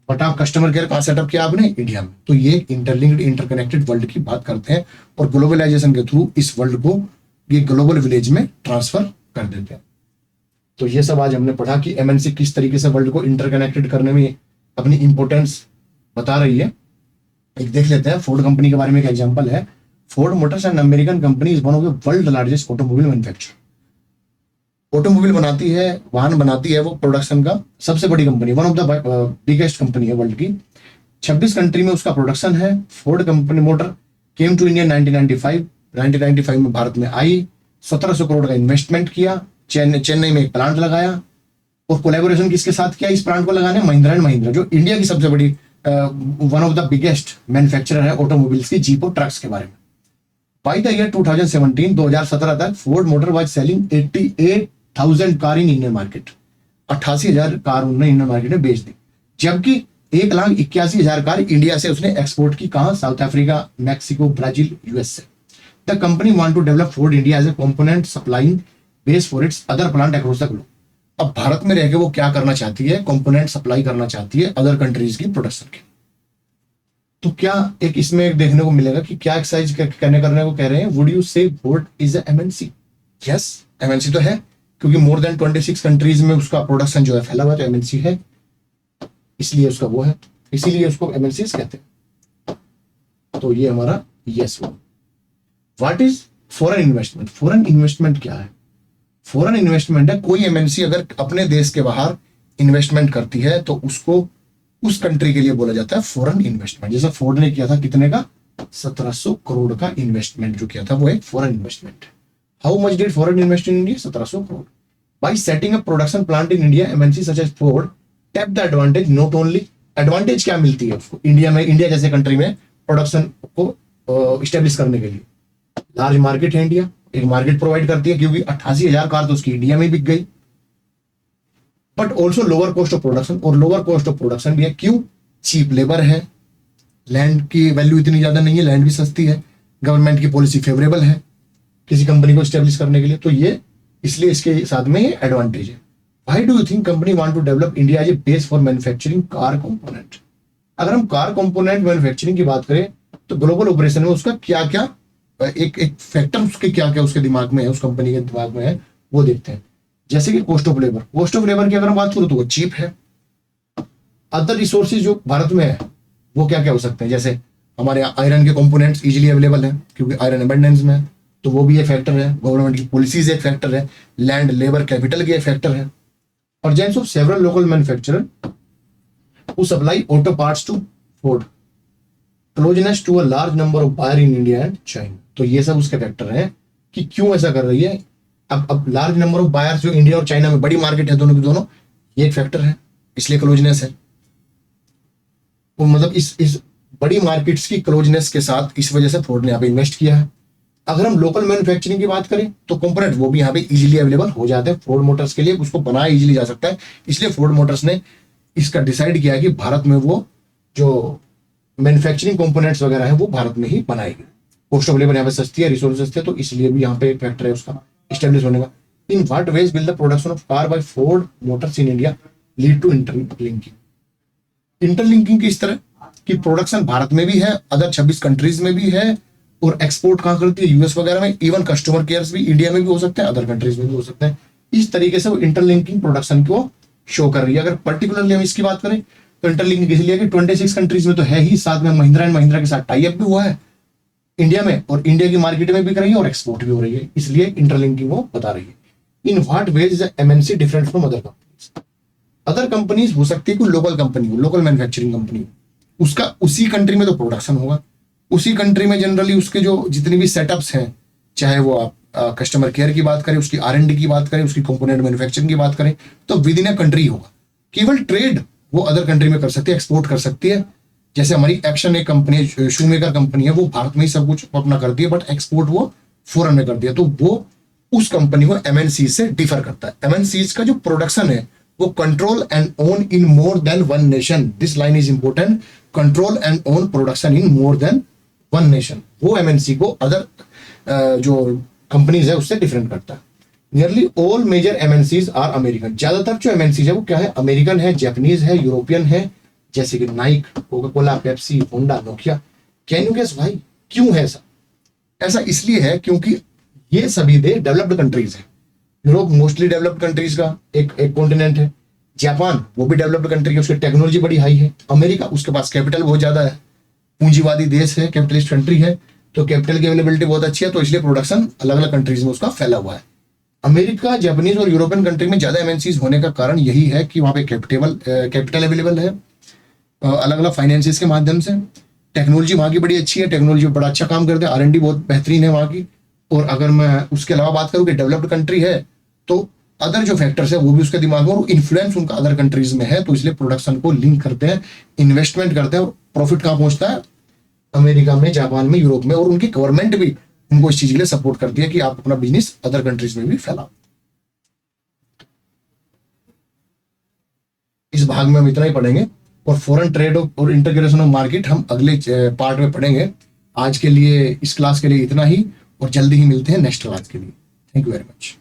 बट आप कस्टमर केयर कहां सेटअप किया आपने, इंडिया में। तो ये इंटरलिंक्ड इंटरकनेक्टेड वर्ल्ड की बात करते हैं और ग्लोबलाइजेशन के थ्रू इस वर्ल्ड को ये ग्लोबल विलेज में ट्रांसफर कर देते हैं। तो ये सब आज हमने पढ़ा कि एमएनसी किस तरीके से वर्ल्ड को इंटरकनेक्टेड करने में अपनी इंपॉर्टेंस बता रही है। एक देख लेते हैं फोर्ड कंपनी के बारे में, एक एग्जांपल है। Ford Motors and American company is one of the world largest automobile manufacturer. Automobile बनाती है, वाहन बनाती है, वो प्रोडक्शन का सबसे बड़ी company, one of the biggest company है वर्ल्ड की। 26 कंट्री में उसका प्रोडक्शन है। Ford company motor came to India 1995 में भारत में आई। 1700 करोड़ का इन्वेस्टमेंट किया, चेन्नई में एक प्लांट लगाया और कोलैबोरेशन किसके साथ किया इस प्लांट को लगाने, महिंद्रा एंड महिंद्रा, जो इंडिया की सबसे बड़ी one of the biggest manufacturer है ऑटोमोबाइल्स की, जीप और ट्रक्स के बारे में। बाय द ईयर 2017 तक Ford motor was selling 88 88,000 car in Indian market, 88,000 car उन्होंने इंडियन मार्केट में बेच दी, जबकि 1,81,000 कार इंडिया से उसने एक्सपोर्ट की, कहां, South Africa, Mexico, Brazil, US से। The company want to develop Ford India as a component supplying base for its other plant across the globe. अब भारत में रह के वो क्या करना चाहती है, कंपोनेंट सप्लाई करना चाहती है अदर कंट्रीज की प्रोडक्शन के। तो क्या एक इसमें एक देखने को मिलेगा कि क्या एक्सरसाइज करने को कह रहे हैं, वुड यू से Ford is a MNC? Yes, MNC तो है, क्योंकि मोर देन 26 कंट्रीज में उसका प्रोडक्शन जो है फैला हुआ, तो एमएनसी है, इसलिए उसका वो है, इसीलिए उसको एमएनसी कहते हैं। तो ये हमारा यस हुआ। What is foreign investment? Foreign investment क्या है? फॉरेन इन्वेस्टमेंट है कोई एमएनसी अगर अपने देश के बाहर इन्वेस्टमेंट करती है तो उसको उस कंट्री के लिए बोला जाता है फॉरेन इन्वेस्टमेंट। जैसा फोर्ड ने किया था, कितने का, 1700 करोड़ का इन्वेस्टमेंट जो किया था वो एक foreign investment. How much did foreign invest in India? 1700 crore. By setting up production plant in India, MNC such as Ford tap the advantage, not only advantage क्या मिलती है उसको इंडिया में, इंडिया जैसे कंट्री में प्रोडक्शन को स्टेब्लिश करने के लिए। लार्ज मार्केट है इंडिया, एक मार्केट प्रोवाइड करती है, क्योंकि 88,000 कार तो उसकी इंडिया में बिक गई, but also lower cost of production, और लोअर कॉस्ट ऑफ प्रोडक्शन भी है, क्यों, चीप लेबर है, लैंड की वैल्यू इतनी ज्यादा नहीं है, लैंड भी सस्ती है, गवर्नमेंट की पॉलिसी फेवरेबल है किसी कंपनी को स्टेब्लिश करने के लिए, तो ये इसलिए इसके साथ में ये एडवांटेज है। Why do you think company want to develop India as a base for manufacturing car component? अगर हम कार कंपोनेंट मैन्युफैक्चरिंग की बात करें तो ग्लोबल ऑपरेशन में उसका क्या क्या एक फैक्टर, उसके क्या क्या उसके दिमाग में है, उस कंपनी के दिमाग में है, वो देखते हैं। जैसे कि cost of labour, cost of labour की अगर हम बात करूं तो वो चीप है। अदर रिसोर्सेज जो भारत में है वो क्या क्या हो सकते हैं, जैसे हमारे आयरन के कंपोनेंट्स इजीली अवेलेबल है क्योंकि आयरन अबंडेंस में है, तो वो भी एक फैक्टर है। गवर्नमेंट की पॉलिसीज एक फैक्टर है, लैंड, लेबर, कैपिटल की एक फैक्टर है। और James of several local manufacturer who supply auto parts to Ford, closeness to a large number of buyer in India and China, तो ये सब उसके फैक्टर हैं कि क्यों ऐसा कर रही है। अब लार्ज नंबर ऑफ बायर्स जो इंडिया और चाइना में, बड़ी मार्केट है दोनों की दोनों, ये एक फैक्टर है, इसलिए क्लोजनेस है। तो मतलब इस बड़ी मार्केट्स की क्लोजनेस के साथ इस वजह से फोर्ड ने यहाँ पे इन्वेस्ट किया है। अगर हम लोकल मैन्युफैक्चरिंग की बात करें तो कंपोनेंट वो भी यहाँ पे इजीली अवेलेबल हो जाते हैं फोर्ड मोटर्स के लिए, उसको बनाया इजीली जा सकता है, इसलिए फोर्ड मोटर्स ने इसका डिसाइड किया कि भारत में वो जो मैन्युफैक्चरिंग कंपोनेंट्स वगैरह है वो भारत में ही बनाएगी। कॉस्ट ऑफ लेबर यहाँ पे सस्ती है, रिसोर्स सस्ते हैं, तो इसलिए भी यहाँ पे एक फैक्टर है उसका एस्टेब्लिश होने का। In what ways will the production of car by Ford Motors in India lead to interlinking? Interlinking की इस तरह कि प्रोडक्शन भारत में भी है, अदर 26 कंट्रीज में भी है, और एक्सपोर्ट कहाँ करती है, यूएस वगैरह में, इवन कस्टमर केयर्स भी इंडिया में भी हो सकते हैं, अदर कंट्रीज में भी हो सकते हैं। इस तरीके से वो इंटरलिंकिंग प्रोडक्शन को शो कर रही है। अगर पर्टिकुलरली हम इसकी बात करें तो इंटरलिंकिंग इसलिए कि 26 कंट्रीज में तो है ही, साथ में महिंद्रा एंड महिंद्रा के साथ टाई अप भी हुआ है इंडिया में, और इंडिया की मार्केट में बिक रही है और एक्सपोर्ट भी हो रही है, इसलिए इंटरलिंकिंग वो बता रही है। In what ways is MNC different from other companies? Other companies हो सकती है कोई लोकल कंपनी हो, लोकल मैन्युफैक्चरिंग कंपनी हो, उसका उसी कंट्री में तो प्रोडक्शन होगा, उसी कंट्री में जनरली उसके जो जितनी भी सेटअप्स हैं, चाहे वो आप कस्टमर केयर की बात करें, उसकी R&D की बात करें, उसकी कंपोनेंट मैन्युफैक्चरिंग की बात करें, तो विद इन अ कंट्री होगा। केवल ट्रेड वो अदर कंट्री में कर सकती है, एक्सपोर्ट कर सकती है। जैसे हमारी एक्शन एक कंपनी, शू मेकर कंपनी है, वो भारत में ही सब कुछ अपना करती है, बट एक्सपोर्ट वो फॉरेन में करती है, तो वो उस कंपनी को एमएनसी से डिफर करता है। एमएनसीज का जो प्रोडक्शन है वो control and own in more than one nation, this line is important, control and own production in more than one nation, वो एमएनसी को अदर जो कंपनीज है उससे डिफरेंट करता है। Nearly all major MNCs are American, ज्यादातर जो एमएनसीज है वो क्या है, अमेरिकन है, जापानीज है, यूरोपियन है, जैसे कि Nike, Coca Cola, Pepsi, Honda, Nokia. Can you guess भाई क्यों है ऐसा? ऐसा इसलिए है क्योंकि ये सभी दे डेवलप्ड कंट्रीज है। यूरोप मोस्टली डेवलप्ड कंट्रीज का एक कॉन्टिनेंट है, जापान वो भी डेवलप्ड कंट्री है, उसकी टेक्नोलॉजी बड़ी हाई है, अमेरिका उसके पास कैपिटल बहुत ज्यादा है, पूंजीवादी देश है, कैपिटलिस्ट कंट्री है, तो कैपिटल की अवेलेबिलिटी बहुत अच्छी है, तो इसलिए प्रोडक्शन अलग अलग कंट्रीज में उसका फैला हुआ है। अमेरिका, जापानीज और यूरोपियन कंट्री में ज्यादा एमएनसीज होने का कारण यही है कि वहां पे कैपिटल अवेलेबल है, अलग अलग फाइनेंसिस के माध्यम से, टेक्नोलॉजी वहाँ की बड़ी अच्छी है, टेक्नोलॉजी बड़ा अच्छा काम करते हैं, R&D बहुत बेहतरीन है वहाँ की। और अगर मैं उसके अलावा बात करूँ कि डेवलप्ड कंट्री है, तो अदर जो फैक्टर्स है वो भी उसके दिमाग में, और इन्फ्लुएंस उनका अदर कंट्रीज में है, तो इसलिए प्रोडक्शन को लिंक करते हैं, इन्वेस्टमेंट करते हैं, और प्रॉफिट कहाँ पहुंचता है, अमेरिका में, जापान में, यूरोप में, और उनकी गवर्नमेंट भी उनको इस चीज के लिए सपोर्ट करती है कि आप अपना बिजनेस अदर कंट्रीज में भी फैलाओ। इस भाग में हम इतना ही पढ़ेंगे, और फॉरेन ट्रेड और इंटीग्रेशन ऑफ मार्केट हम अगले पार्ट में पढ़ेंगे। आज के लिए इस क्लास के लिए इतना ही, और जल्दी ही मिलते हैं नेक्स्ट क्लास के लिए। Thank you very much.